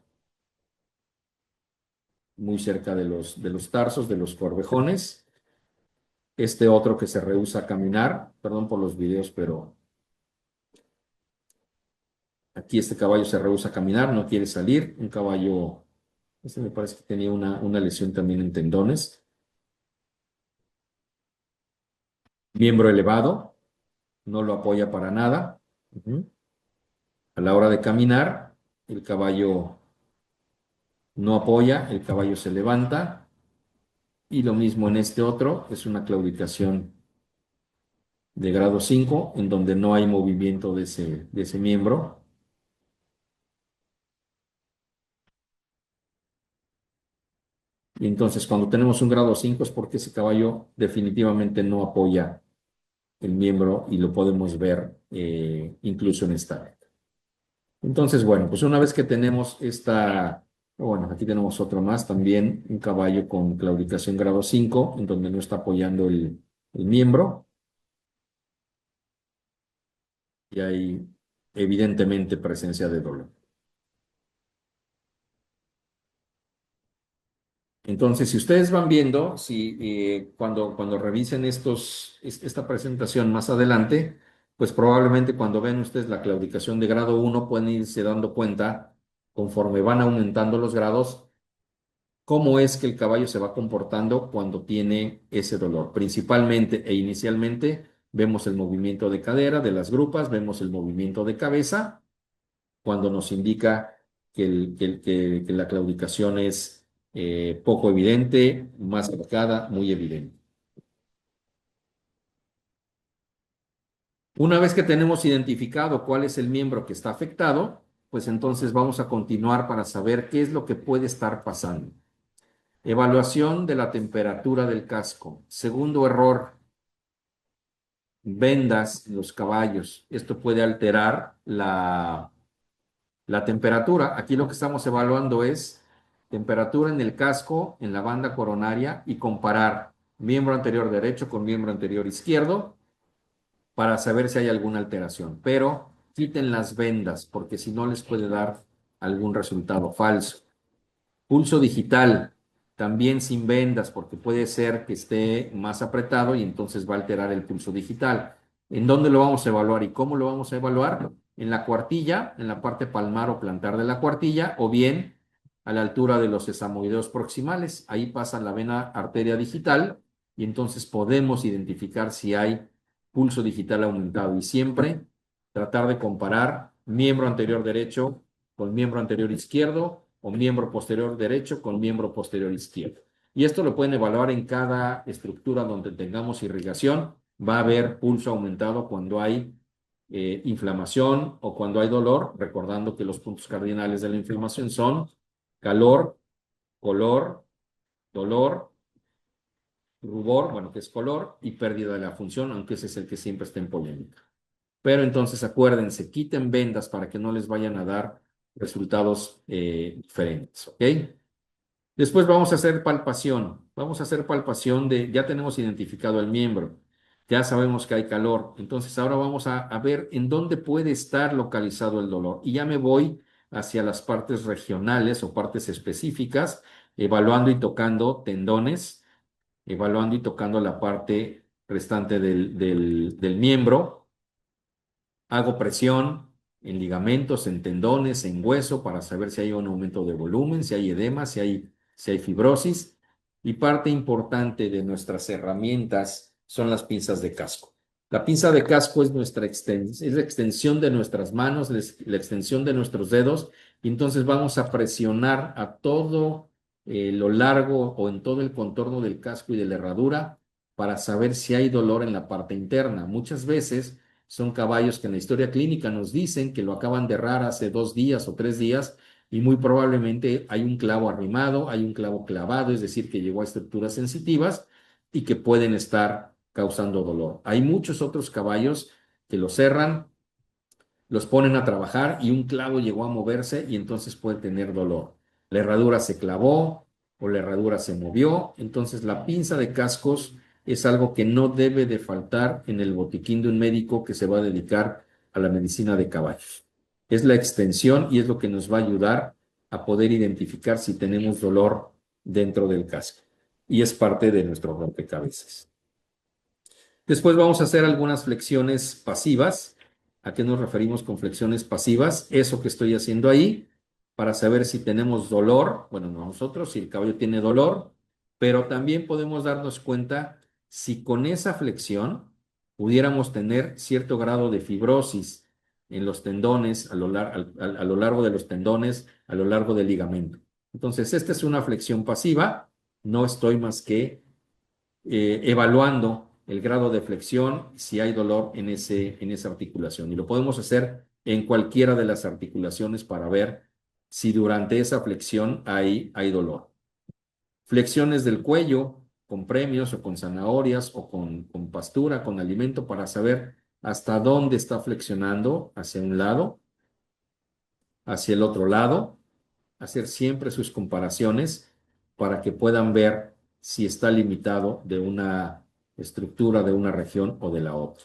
muy cerca de los tarsos, de los corvejones. Este otro que se rehúsa a caminar, perdón por los videos, pero aquí este caballo se rehúsa a caminar, no quiere salir, un caballo, este me parece que tenía una lesión también en tendones, miembro elevado, no lo apoya para nada. A la hora de caminar, el caballo no apoya, el caballo se levanta y lo mismo en este otro, es una claudicación de grado 5 en donde no hay movimiento de ese miembro. Y entonces cuando tenemos un grado 5 es porque ese caballo definitivamente no apoya el miembro y lo podemos ver incluso en esta. Entonces, bueno, pues una vez que tenemos bueno, aquí tenemos otro más también, un caballo con claudicación grado 5, en donde no está apoyando el miembro, y hay evidentemente presencia de dolor. Entonces, si ustedes van viendo, si cuando revisen esta presentación más adelante, pues probablemente cuando ven ustedes la claudicación de grado 1 pueden irse dando cuenta, conforme van aumentando los grados, cómo es que el caballo se va comportando cuando tiene ese dolor. Principalmente e inicialmente vemos el movimiento de cadera de las grupas, vemos el movimiento de cabeza, cuando nos indica que la claudicación es poco evidente, más marcada, muy evidente. Una vez que tenemos identificado cuál es el miembro que está afectado, pues entonces vamos a continuar para saber qué es lo que puede estar pasando. Evaluación de la temperatura del casco. Segundo error, vendas en los caballos. Esto puede alterar la temperatura. Aquí lo que estamos evaluando es temperatura en el casco, en la banda coronaria y comparar miembro anterior derecho con miembro anterior izquierdo para saber si hay alguna alteración. Pero quiten las vendas porque si no les puede dar algún resultado falso. Pulso digital, también sin vendas, porque puede ser que esté más apretado y entonces va a alterar el pulso digital. ¿En dónde lo vamos a evaluar y cómo lo vamos a evaluar? en la cuartilla, en la parte palmar o plantar de la cuartilla, o bien a la altura de los sesamoideos proximales. Ahí pasa la vena arteria digital y entonces podemos identificar si hay pulso digital aumentado y siempre tratar de comparar miembro anterior derecho con miembro anterior izquierdo o miembro posterior derecho con miembro posterior izquierdo. Y esto lo pueden evaluar en cada estructura donde tengamos irrigación. Va a haber pulso aumentado cuando hay inflamación o cuando hay dolor, recordando que los puntos cardinales de la inflamación son calor, color, dolor, rubor, bueno, que es color, y pérdida de la función, aunque ese es el que siempre está en polémica. Pero entonces acuérdense, quiten vendas para que no les vayan a dar resultados diferentes, ¿ok? Después vamos a hacer palpación. Vamos a hacer palpación de, ya tenemos identificado el miembro, ya sabemos que hay calor. Entonces ahora vamos a ver en dónde puede estar localizado el dolor. Y ya me voy hacia las partes regionales o partes específicas, evaluando y tocando tendones, evaluando y tocando la parte restante del miembro. Hago presión en ligamentos, en tendones, en hueso para saber si hay un aumento de volumen, si hay edema, si hay fibrosis. Y parte importante de nuestras herramientas son las pinzas de casco. La pinza de casco es es la extensión de nuestras manos, la extensión de nuestros dedos, y entonces vamos a presionar a todo lo largo o en todo el contorno del casco y de la herradura para saber si hay dolor en la parte interna. Muchas veces son caballos que en la historia clínica nos dicen que lo acaban de herrar hace 2 días o 3 días y muy probablemente hay un clavo arrimado, hay un clavo clavado, es decir, que llegó a estructuras sensitivas y que pueden estar causando dolor. Hay muchos otros caballos que los cerran, los ponen a trabajar y un clavo llegó a moverse y entonces puede tener dolor. La herradura se clavó o la herradura se movió, entonces la pinza de cascos es algo que no debe de faltar en el botiquín de un médico que se va a dedicar a la medicina de caballos. Es la extensión y es lo que nos va a ayudar a poder identificar si tenemos dolor dentro del casco. Y es parte de nuestro rompecabezas. Después vamos a hacer algunas flexiones pasivas. ¿A qué nos referimos con flexiones pasivas? Eso que estoy haciendo ahí para saber si tenemos dolor, bueno, no nosotros, si el caballo tiene dolor, pero también podemos darnos cuenta si con esa flexión pudiéramos tener cierto grado de fibrosis en los tendones, a lo largo de los tendones, a lo largo del ligamento. Entonces, esta es una flexión pasiva. No estoy más que evaluando el grado de flexión, si hay dolor en esa articulación. Y lo podemos hacer en cualquiera de las articulaciones para ver si durante esa flexión hay dolor. Flexiones del cuello con premios o con zanahorias o con pastura, con alimento para saber hasta dónde está flexionando, hacia un lado, hacia el otro lado, hacer siempre sus comparaciones para que puedan ver si está limitado de una estructura de una región o de la otra.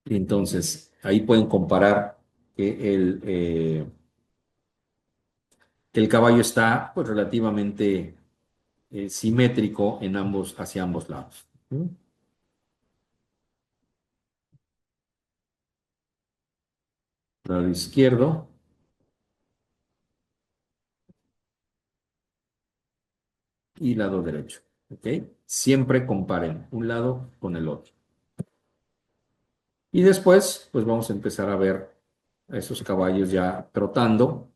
Y entonces, ahí pueden comparar que el caballo está pues, relativamente simétrico en hacia ambos lados. Lado izquierdo y lado derecho. ¿Ok? Siempre comparen un lado con el otro. Y después, pues vamos a empezar a ver a esos caballos ya trotando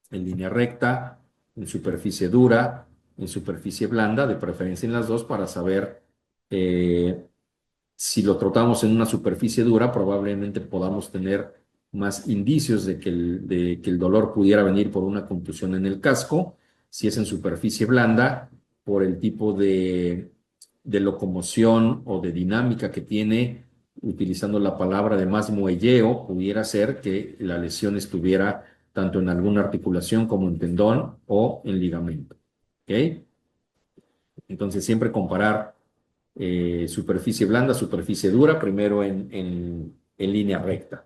en línea recta, en superficie dura, en superficie blanda, de preferencia en las dos, para saber si lo trotamos en una superficie dura, probablemente podamos tener más indicios de que el dolor pudiera venir por una contusión en el casco. Si es en superficie blanda, por el tipo de locomoción o de dinámica que tiene, utilizando la palabra de más muelleo, pudiera ser que la lesión estuviera tanto en alguna articulación como en tendón o en ligamento. ¿Ok? Entonces, siempre comparar superficie blanda, superficie dura, primero en línea recta.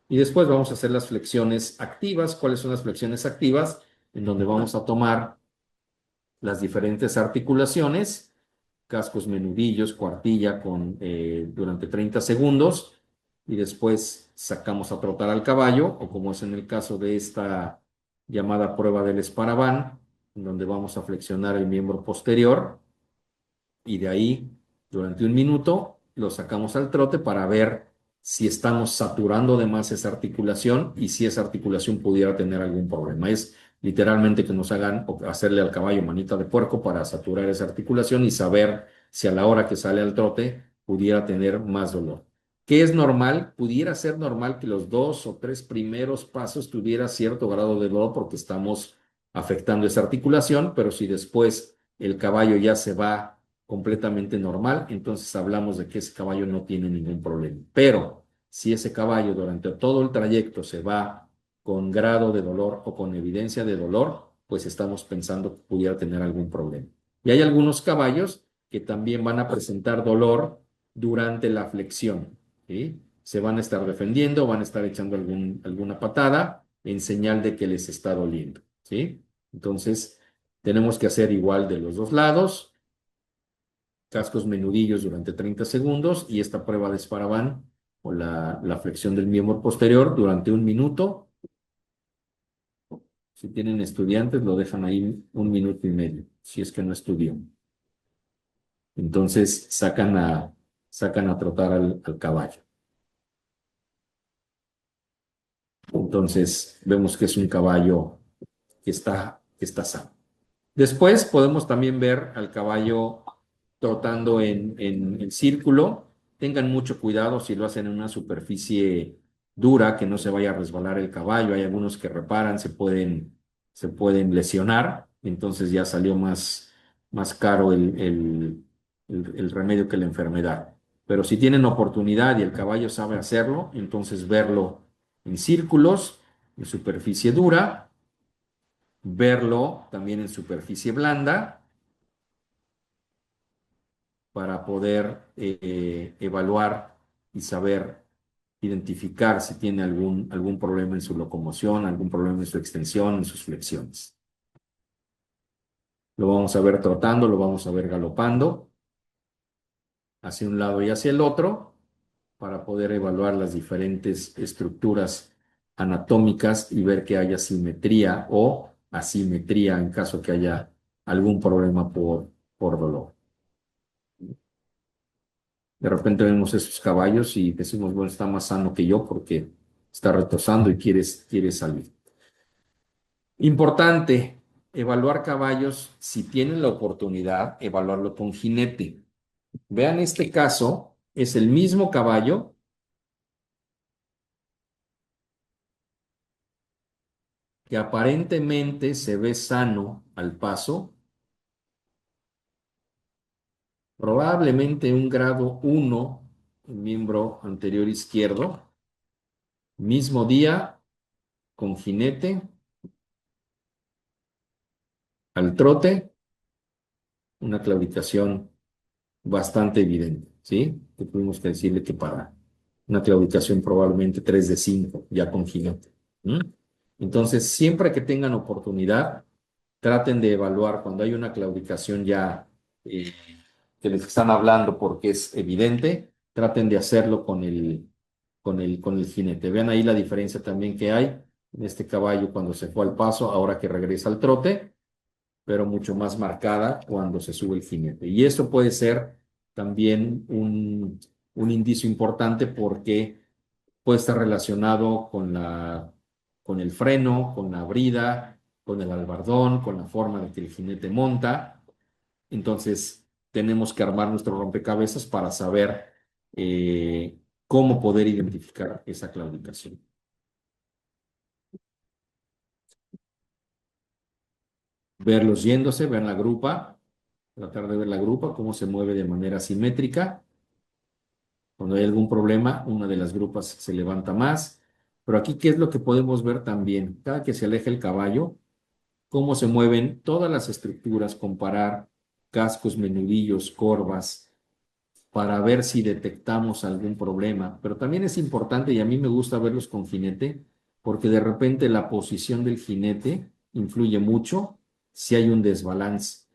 Y después vamos a hacer las flexiones activas. ¿Cuáles son las flexiones activas? En donde vamos a tomar las diferentes articulaciones, cascos menudillos, cuartilla durante 30 segundos y después sacamos a trotar al caballo, o como es en el caso de esta llamada prueba del Esparaván, en donde vamos a flexionar el miembro posterior y de ahí, durante un minuto, lo sacamos al trote para ver si estamos saturando de más esa articulación y si esa articulación pudiera tener algún problema. Es literalmente que nos hagan o hacerle al caballo manita de puerco para saturar esa articulación y saber si a la hora que sale al trote pudiera tener más dolor. ¿Qué es normal? Pudiera ser normal que los 2 o 3 primeros pasos tuviera cierto grado de dolor porque estamos afectando esa articulación, pero si después el caballo ya se va completamente normal, entonces hablamos de que ese caballo no tiene ningún problema. Pero si ese caballo durante todo el trayecto se va con grado de dolor o con evidencia de dolor, pues estamos pensando que pudiera tener algún problema. Y hay algunos caballos que también van a presentar dolor durante la flexión, ¿sí? Se van a estar defendiendo, van a estar echando alguna patada en señal de que les está doliendo, ¿sí? Entonces, tenemos que hacer igual de los dos lados, cascos menudillos durante 30 segundos y esta prueba de Esparaván o la flexión del miembro posterior durante un minuto. Si tienen estudiantes, lo dejan ahí 1 minuto y medio, si es que no estudió. Entonces sacan a trotar al caballo. Entonces vemos que es un caballo que está sano. Después podemos también ver al caballo trotando en círculo. Tengan mucho cuidado si lo hacen en una superficie dura, que no se vaya a resbalar el caballo. Hay algunos que reparan, se pueden lesionar. Entonces ya salió más caro el remedio que la enfermedad. Pero si tienen oportunidad y el caballo sabe hacerlo, entonces verlo en círculos, en superficie dura, verlo también en superficie blanda para poder evaluar y saber identificar si tiene algún problema en su locomoción, algún problema en su extensión, en sus flexiones. Lo vamos a ver trotando, lo vamos a ver galopando hacia un lado y hacia el otro para poder evaluar las diferentes estructuras anatómicas y ver que haya simetría o asimetría en caso que haya algún problema por dolor. De repente vemos esos caballos y decimos, bueno, está más sano que yo porque está retosando y quiere salir. Importante, evaluar caballos, si tienen la oportunidad, evaluarlo con jinete. Vean este caso, es el mismo caballo que aparentemente se ve sano al paso, probablemente un grado 1, el miembro anterior izquierdo, mismo día, con jinete, al trote, una claudicación bastante evidente, ¿sí? Que tuvimos que decirle que para una claudicación probablemente 3 de 5, ya con jinete. Entonces, siempre que tengan oportunidad, traten de evaluar cuando hay una claudicación ya eh, que les están hablando porque es evidente, traten de hacerlo con el jinete. Vean ahí la diferencia también que hay en este caballo cuando se fue al paso, ahora que regresa al trote, pero mucho más marcada cuando se sube el jinete. Y esto puede ser también un indicio importante porque puede estar relacionado con el freno, con la brida, con el albardón, con la forma en que el jinete monta. Entonces, tenemos que armar nuestro rompecabezas para saber eh, cómo poder identificar esa claudicación. Verlos yéndose, ver la grupa, tratar de ver la grupa, cómo se mueve de manera simétrica. Cuando hay algún problema, una de las grupas se levanta más. Pero aquí, ¿qué es lo que podemos ver también? Cada que se aleja el caballo, cómo se mueven todas las estructuras, comparar cascos, menudillos, corvas, para ver si detectamos algún problema. Pero también es importante, y a mí me gusta verlos con jinete, porque de repente la posición del jinete influye mucho si hay un desbalance.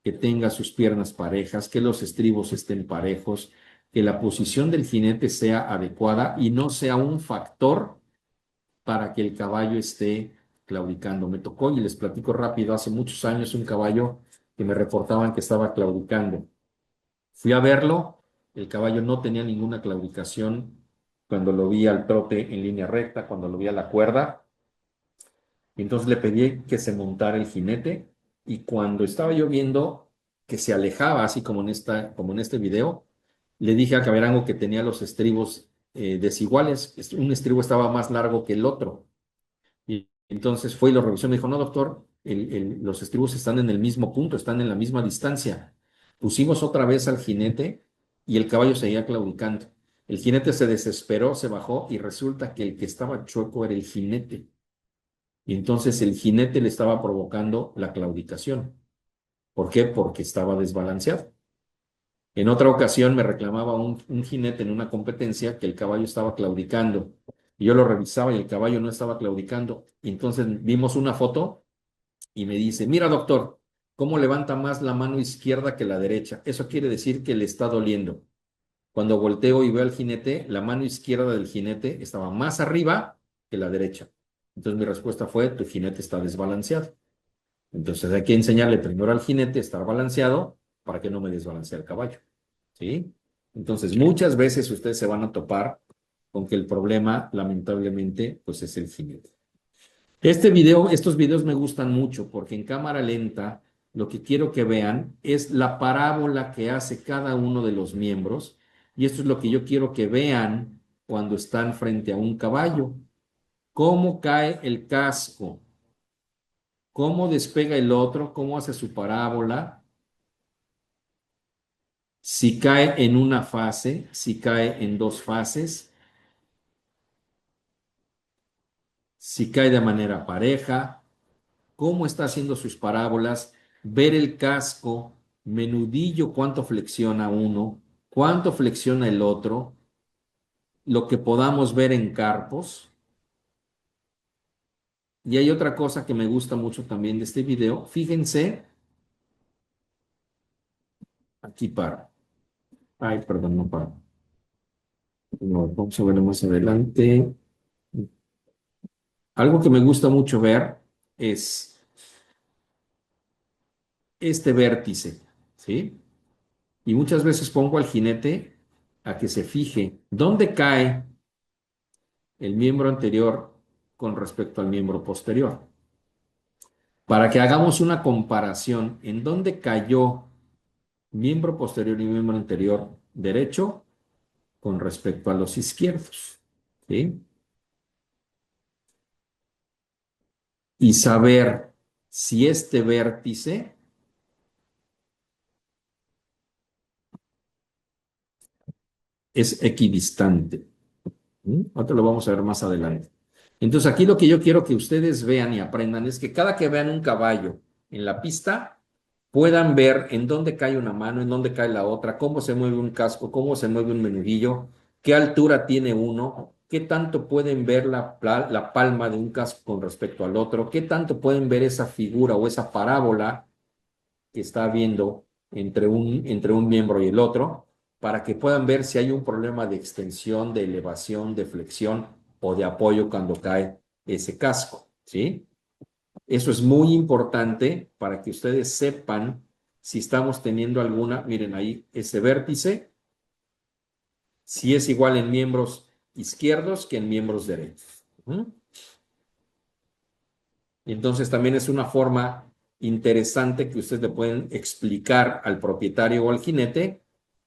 que tenga sus piernas parejas, que los estribos estén parejos, que la posición del jinete sea adecuada y no sea un factor para que el caballo esté claudicando. Me tocó, y les platico rápido, hace muchos años un caballo que me reportaban que estaba claudicando. Fui a verlo, el caballo no tenía ninguna claudicación cuando lo vi al trote en línea recta, cuando lo vi a la cuerda. Y entonces le pedí que se montara el jinete y cuando estaba yo viendo que se alejaba, así como en este video, le dije a Caberango que tenía los estribos desiguales. Un estribo estaba más largo que el otro. Y entonces fue y lo revisó y me dijo, no, doctor, los estribos están en el mismo punto, están en la misma distancia. Pusimos otra vez al jinete y el caballo seguía claudicando. El jinete se desesperó, se bajó y resulta que el que estaba chueco era el jinete. Y entonces el jinete le estaba provocando la claudicación. ¿Por qué? Porque estaba desbalanceado. En otra ocasión me reclamaba un jinete en una competencia que el caballo estaba claudicando. Y yo lo revisaba y el caballo no estaba claudicando. Y entonces vimos una foto y me dice, mira doctor, ¿cómo levanta más la mano izquierda que la derecha? Eso quiere decir que le está doliendo. Cuando volteo y veo al jinete, la mano izquierda del jinete estaba más arriba que la derecha. Entonces mi respuesta fue, tu jinete está desbalanceado. Entonces hay que enseñarle primero al jinete a estar balanceado para que no me desbalancee el caballo. ¿Sí? Entonces muchas veces ustedes se van a topar con que el problema, lamentablemente, pues es el jinete. Estos videos me gustan mucho porque en cámara lenta lo que quiero que vean es la parábola que hace cada uno de los miembros y esto es lo que yo quiero que vean cuando están frente a un caballo. Cómo cae el casco, cómo despega el otro, cómo hace su parábola, si cae en una fase, si cae en dos fases, si cae de manera pareja, cómo está haciendo sus parábolas, ver el casco, menudillo, cuánto flexiona uno, cuánto flexiona el otro, lo que podamos ver en carpos. Y hay otra cosa que me gusta mucho también de este video. Fíjense, aquí para. Ay, perdón, no para. No, vamos a ver más adelante. Algo que me gusta mucho ver es este vértice, ¿sí? Y muchas veces pongo al jinete a que se fije dónde cae el miembro anterior con respecto al miembro posterior. Para que hagamos una comparación en dónde cayó miembro posterior y miembro anterior derecho con respecto a los izquierdos, ¿sí? Y saber si este vértice es equidistante. Ahora lo vamos a ver más adelante. Entonces, aquí lo que yo quiero que ustedes vean y aprendan es que cada que vean un caballo en la pista, puedan ver en dónde cae una mano, en dónde cae la otra, cómo se mueve un casco, cómo se mueve un menudillo, qué altura tiene uno, qué tanto pueden ver la palma de un casco con respecto al otro, qué tanto pueden ver esa figura o esa parábola que está viendo entre un miembro y el otro, para que puedan ver si hay un problema de extensión, de elevación, de flexión o de apoyo cuando cae ese casco, ¿sí? Eso es muy importante para que ustedes sepan si estamos teniendo alguna, miren ahí, ese vértice, si es igual en miembros izquierdos que en miembros derechos. Y entonces también es una forma interesante que ustedes le pueden explicar al propietario o al jinete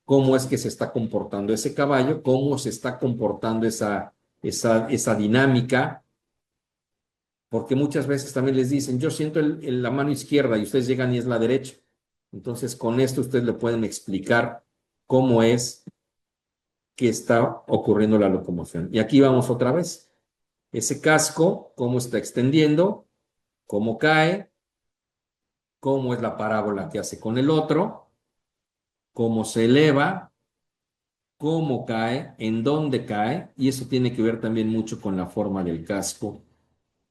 cómo es que se está comportando ese caballo, cómo se está comportando esa dinámica, porque muchas veces también les dicen, yo siento la mano izquierda y ustedes llegan y es la derecha. Entonces con esto ustedes le pueden explicar cómo es que está ocurriendo la locomoción. Y aquí vamos otra vez. Ese casco, cómo está extendiendo, cómo cae, cómo es la parábola que hace con el otro, cómo se eleva, cómo cae, en dónde cae, y eso tiene que ver también mucho con la forma del casco.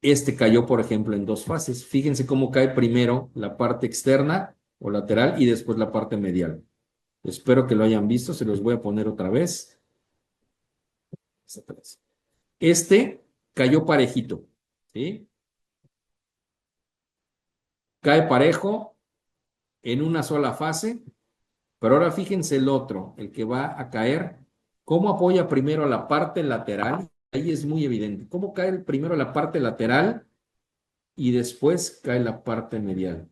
Este cayó, por ejemplo, en dos fases. Fíjense cómo cae primero la parte externa o lateral y después la parte medial. Espero que lo hayan visto, se los voy a poner otra vez. Este cayó parejito, ¿sí? Cae parejo en una sola fase, pero ahora fíjense el otro, el que va a caer, cómo apoya primero la parte lateral, ahí es muy evidente, cómo cae primero la parte lateral y después cae la parte medial.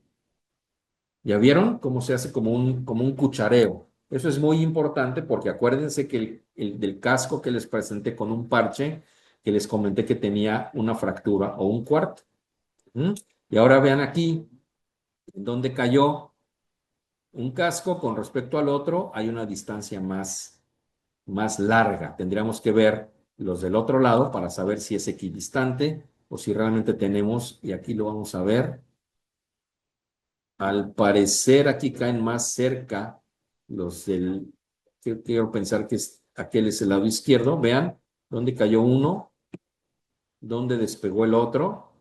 ¿Ya vieron cómo se hace como un cuchareo? Eso es muy importante porque acuérdense que el del casco que les presenté con un parche, que les comenté que tenía una fractura o un cuarto. ¿Mm? Y ahora vean aquí, donde cayó un casco con respecto al otro, hay una distancia más larga. Tendríamos que ver los del otro lado para saber si es equidistante o si realmente tenemos, y aquí lo vamos a ver. Al parecer aquí caen más cerca los del, quiero pensar que aquel es el lado izquierdo. Vean dónde cayó uno, dónde despegó el otro.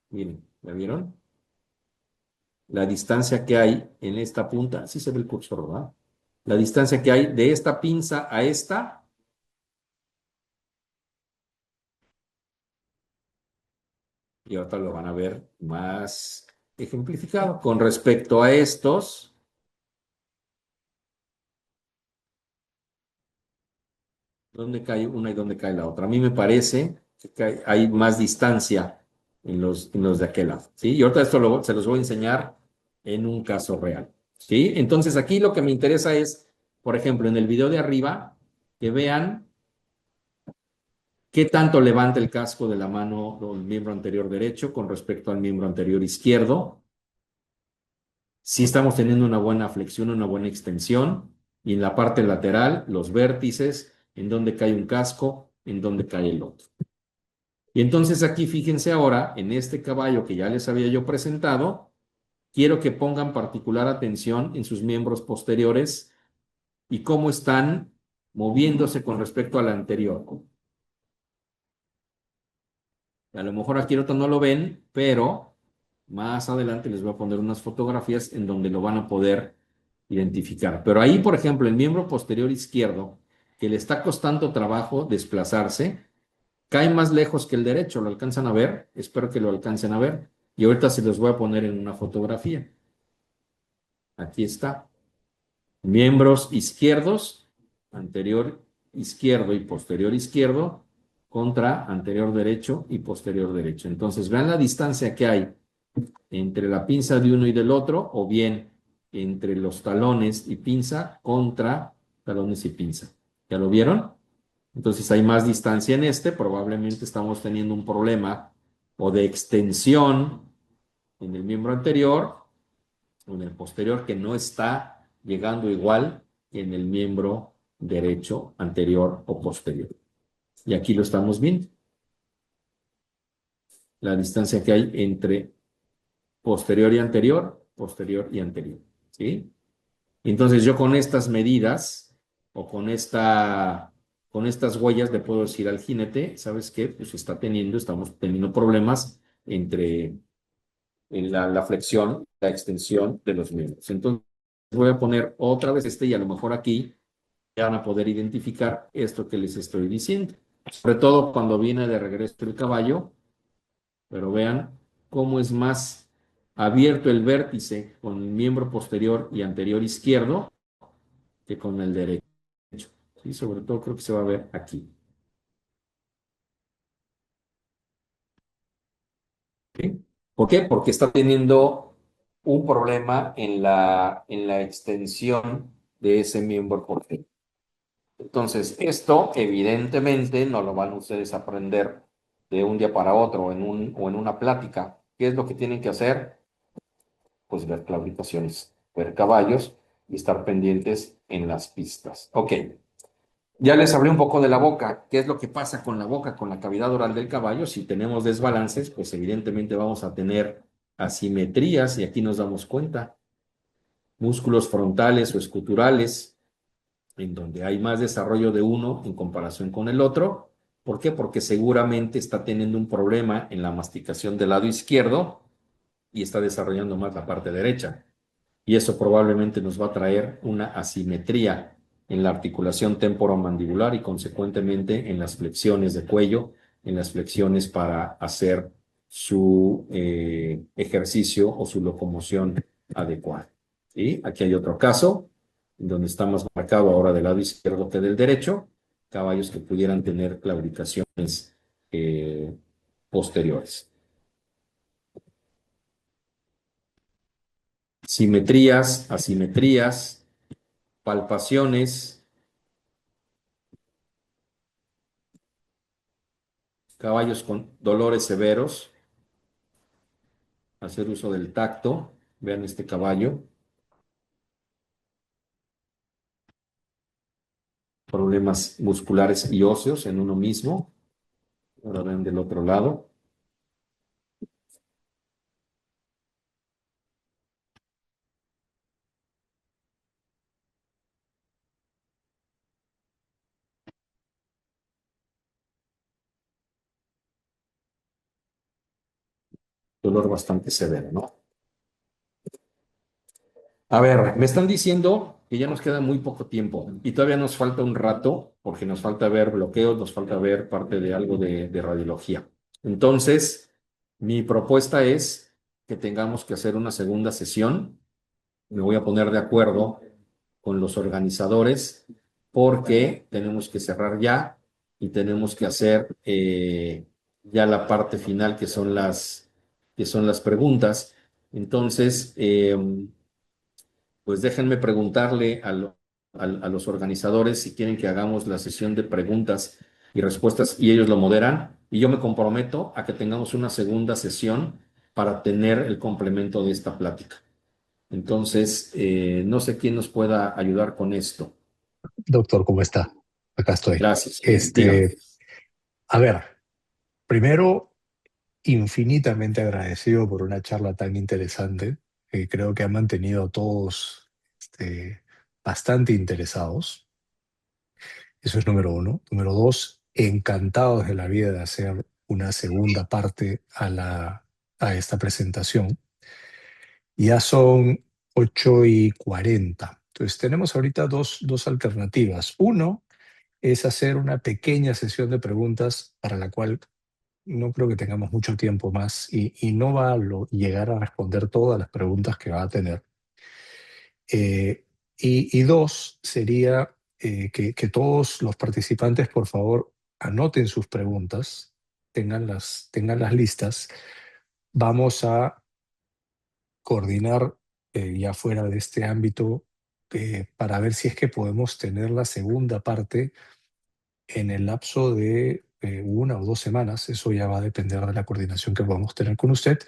Miren, ¿ya vieron? La distancia que hay en esta punta, sí se ve el cursor, ¿verdad? La distancia que hay de esta pinza a esta, y ahorita lo van a ver más ejemplificado. Con respecto a estos, ¿dónde cae una y dónde cae la otra? A mí me parece que hay más distancia en los de aquel lado, ¿sí? Y ahorita esto se los voy a enseñar en un caso real, ¿sí? Entonces aquí lo que me interesa es, por ejemplo, en el video de arriba, que vean qué tanto levanta el casco de la mano del miembro anterior derecho con respecto al miembro anterior izquierdo. Si estamos teniendo una buena flexión, una buena extensión, y en la parte lateral, los vértices, en donde cae un casco, en donde cae el otro. Y entonces aquí fíjense ahora, en este caballo que ya les había yo presentado, quiero que pongan particular atención en sus miembros posteriores y cómo están moviéndose con respecto al anterior. A lo mejor aquí ahorita no lo ven, pero más adelante les voy a poner unas fotografías en donde lo van a poder identificar. Pero ahí, por ejemplo, el miembro posterior izquierdo, que le está costando trabajo desplazarse, cae más lejos que el derecho. ¿Lo alcanzan a ver? Espero que lo alcancen a ver. Y ahorita se los voy a poner en una fotografía. Aquí está. Miembros izquierdos, anterior izquierdo y posterior izquierdo, contra anterior derecho y posterior derecho. Entonces, vean la distancia que hay entre la pinza de uno y del otro, o bien entre los talones y pinza contra talones y pinza. ¿Ya lo vieron? Entonces hay más distancia en este, probablemente estamos teniendo un problema o de extensión en el miembro anterior o en el posterior que no está llegando igual que en el miembro derecho, anterior o posterior. Y aquí lo estamos viendo, la distancia que hay entre posterior y anterior, ¿sí? Entonces yo con estas medidas o con estas huellas le puedo decir al jinete, ¿sabes qué? Pues estamos teniendo problemas entre la flexión, la extensión de los miembros. Entonces voy a poner otra vez este y a lo mejor aquí ya van a poder identificar esto que les estoy diciendo. Sobre todo cuando viene de regreso el caballo, pero vean cómo es más abierto el vértice con el miembro posterior y anterior izquierdo que con el derecho. ¿Sí? Sobre todo creo que se va a ver aquí. ¿Sí? ¿Por qué? Porque está teniendo un problema en la extensión de ese miembro posterior. Entonces, esto evidentemente no lo van ustedes a aprender de un día para otro o en una plática. ¿Qué es lo que tienen que hacer? Pues ver claudicaciones, ver caballos y estar pendientes en las pistas. Ok, ya les hablé un poco de la boca. ¿Qué es lo que pasa con la boca, con la cavidad oral del caballo? Si tenemos desbalances, pues evidentemente vamos a tener asimetrías y aquí nos damos cuenta. Músculos frontales o escuturales, en donde hay más desarrollo de uno en comparación con el otro. ¿Por qué? Porque seguramente está teniendo un problema en la masticación del lado izquierdo y está desarrollando más la parte derecha. y eso probablemente nos va a traer una asimetría en la articulación temporomandibular y consecuentemente en las flexiones de cuello, en las flexiones para hacer su ejercicio o su locomoción adecuada. ¿Sí? Aquí hay otro caso, donde está más marcado ahora del lado izquierdo que del derecho, caballos que pudieran tener claudicaciones eh, posteriores. Simetrías, asimetrías, palpaciones, caballos con dolores severos, hacer uso del tacto. Vean este caballo, problemas musculares y óseos en uno mismo. Ahora ven del otro lado, dolor bastante severo, ¿no? A ver, me están diciendo que ya nos queda muy poco tiempo y todavía nos falta un rato porque nos falta ver bloqueos, nos falta ver parte de algo de radiología. Entonces, mi propuesta es que tengamos que hacer una segunda sesión. Me voy a poner de acuerdo con los organizadores porque tenemos que cerrar ya y tenemos que hacer ya la parte final que son las preguntas. Entonces, pues déjenme preguntarle a los organizadores si quieren que hagamos la sesión de preguntas y respuestas y ellos lo moderan. Y yo me comprometo a que tengamos una segunda sesión para tener el complemento de esta plática. Entonces, no sé quién nos pueda ayudar con esto. Doctor, ¿cómo está? Acá estoy. Gracias. Dígame. A ver, primero, infinitamente agradecido por una charla tan interesante que creo que ha mantenido a todos bastante interesados. Eso es número uno. Número dos, encantados de la vida de hacer una segunda parte a esta presentación. Ya son 8:40. Entonces, tenemos ahorita dos alternativas. Uno es hacer una pequeña sesión de preguntas para la cual no creo que tengamos mucho tiempo más y no va a llegar a responder todas las preguntas que va a tener. Y dos, sería que todos los participantes, por favor, anoten sus preguntas, tengan las listas. Vamos a coordinar ya fuera de este ámbito para ver si es que podemos tener la segunda parte en el lapso de 1 o 2 semanas. Eso ya va a depender de la coordinación que podamos tener con usted.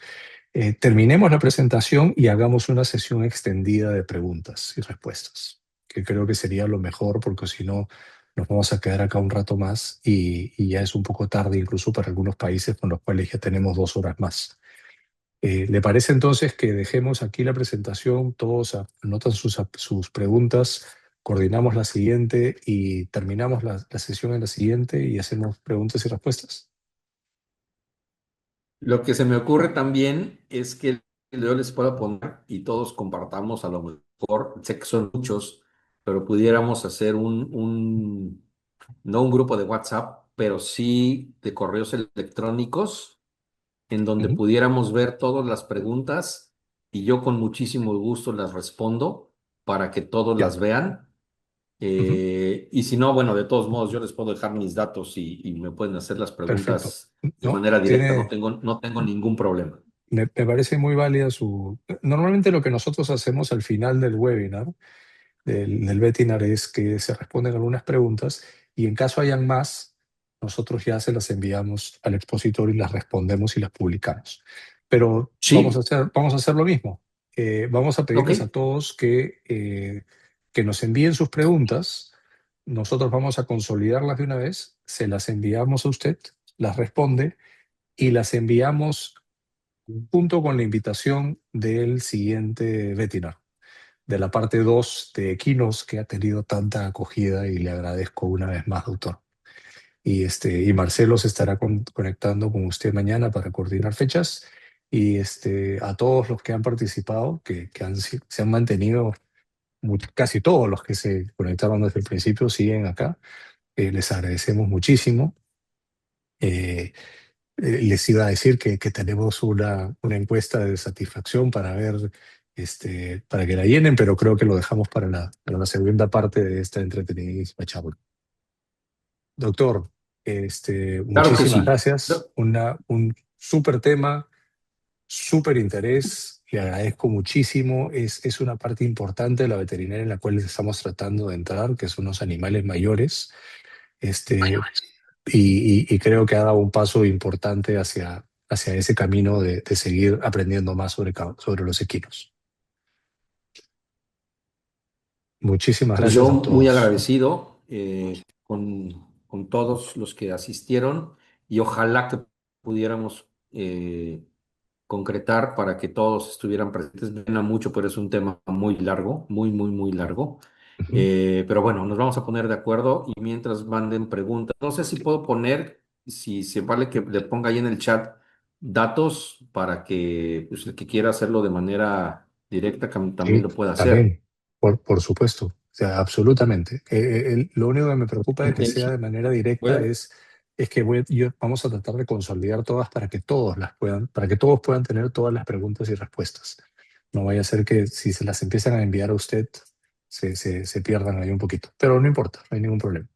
Terminemos la presentación y hagamos una sesión extendida de preguntas y respuestas, que creo que sería lo mejor, porque si no nos vamos a quedar acá un rato más y ya es un poco tarde incluso para algunos países con los cuales ya tenemos 2 horas más. ¿Le parece entonces que dejemos aquí la presentación, todos anotan sus preguntas, coordinamos la siguiente y terminamos la sesión en la siguiente y hacemos preguntas y respuestas? Lo que se me ocurre también es que yo les pueda poner y todos compartamos, a lo mejor, sé que son muchos, pero pudiéramos hacer no un grupo de WhatsApp, pero sí de correos electrónicos en donde Ujú, pudiéramos ver todas las preguntas y yo con muchísimo gusto las respondo para que todos ya, las vean. ujú, Y si no, bueno, de todos modos, yo les puedo dejar mis datos y me pueden hacer las perfecto. preguntas de ¿No? manera directa, no tengo ningún problema. Me parece muy válida su... Normalmente lo que nosotros hacemos al final del webinar, del webinar, es que se responden algunas preguntas y en caso hayan más, nosotros ya se las enviamos al expositor y las respondemos y las publicamos. Pero vamos a Sí, hacer lo mismo. Vamos a ok. pedirles a todos que nos envíen sus preguntas. Nosotros vamos a consolidarlas de una vez, se las enviamos a usted, las responde y las enviamos junto con la invitación del siguiente webinar, de la parte 2 de Equinos, que ha tenido tanta acogida y le agradezco una vez más, doctor. Y Marcelo se estará conectando con usted mañana para coordinar fechas Y a todos los que han participado, se han mantenido, casi todos los que se conectaron desde el principio siguen acá. Les agradecemos muchísimo. Eh, Les iba a decir que tenemos una encuesta de satisfacción para ver, para que la llenen, pero creo que lo dejamos para la segunda parte de esta entretenidísima charla. Doctor, Claro que muchísimas sí. gracias. Un súper tema, súper interés. Le agradezco muchísimo. Es una parte importante de la veterinaria en la cual estamos tratando de entrar, que son los animales mayores. Este, y creo que ha dado un paso importante hacia ese camino de seguir aprendiendo más sobre los equinos. Muchísimas Pues gracias yo a muy todos. agradecido con todos los que asistieron y ojalá que pudiéramos concretar para que todos estuvieran presentes. Me pena mucho, pero es un tema muy largo, muy, muy, muy largo. Ujú. Pero bueno, nos vamos a poner de acuerdo y mientras manden preguntas, no sé si puedo poner, si se vale que le ponga ahí en el chat datos para que pues, el que quiera hacerlo de manera directa también Sí, lo pueda hacer. también, por supuesto. O sea, absolutamente. Lo único que me preocupa de que sea de manera directa Voy es que vamos a tratar de consolidar todas para que todos puedan tener todas las preguntas y respuestas. No vaya a ser que si se las empiezan a enviar a usted, se pierdan ahí un poquito. Pero no importa, no hay ningún problema.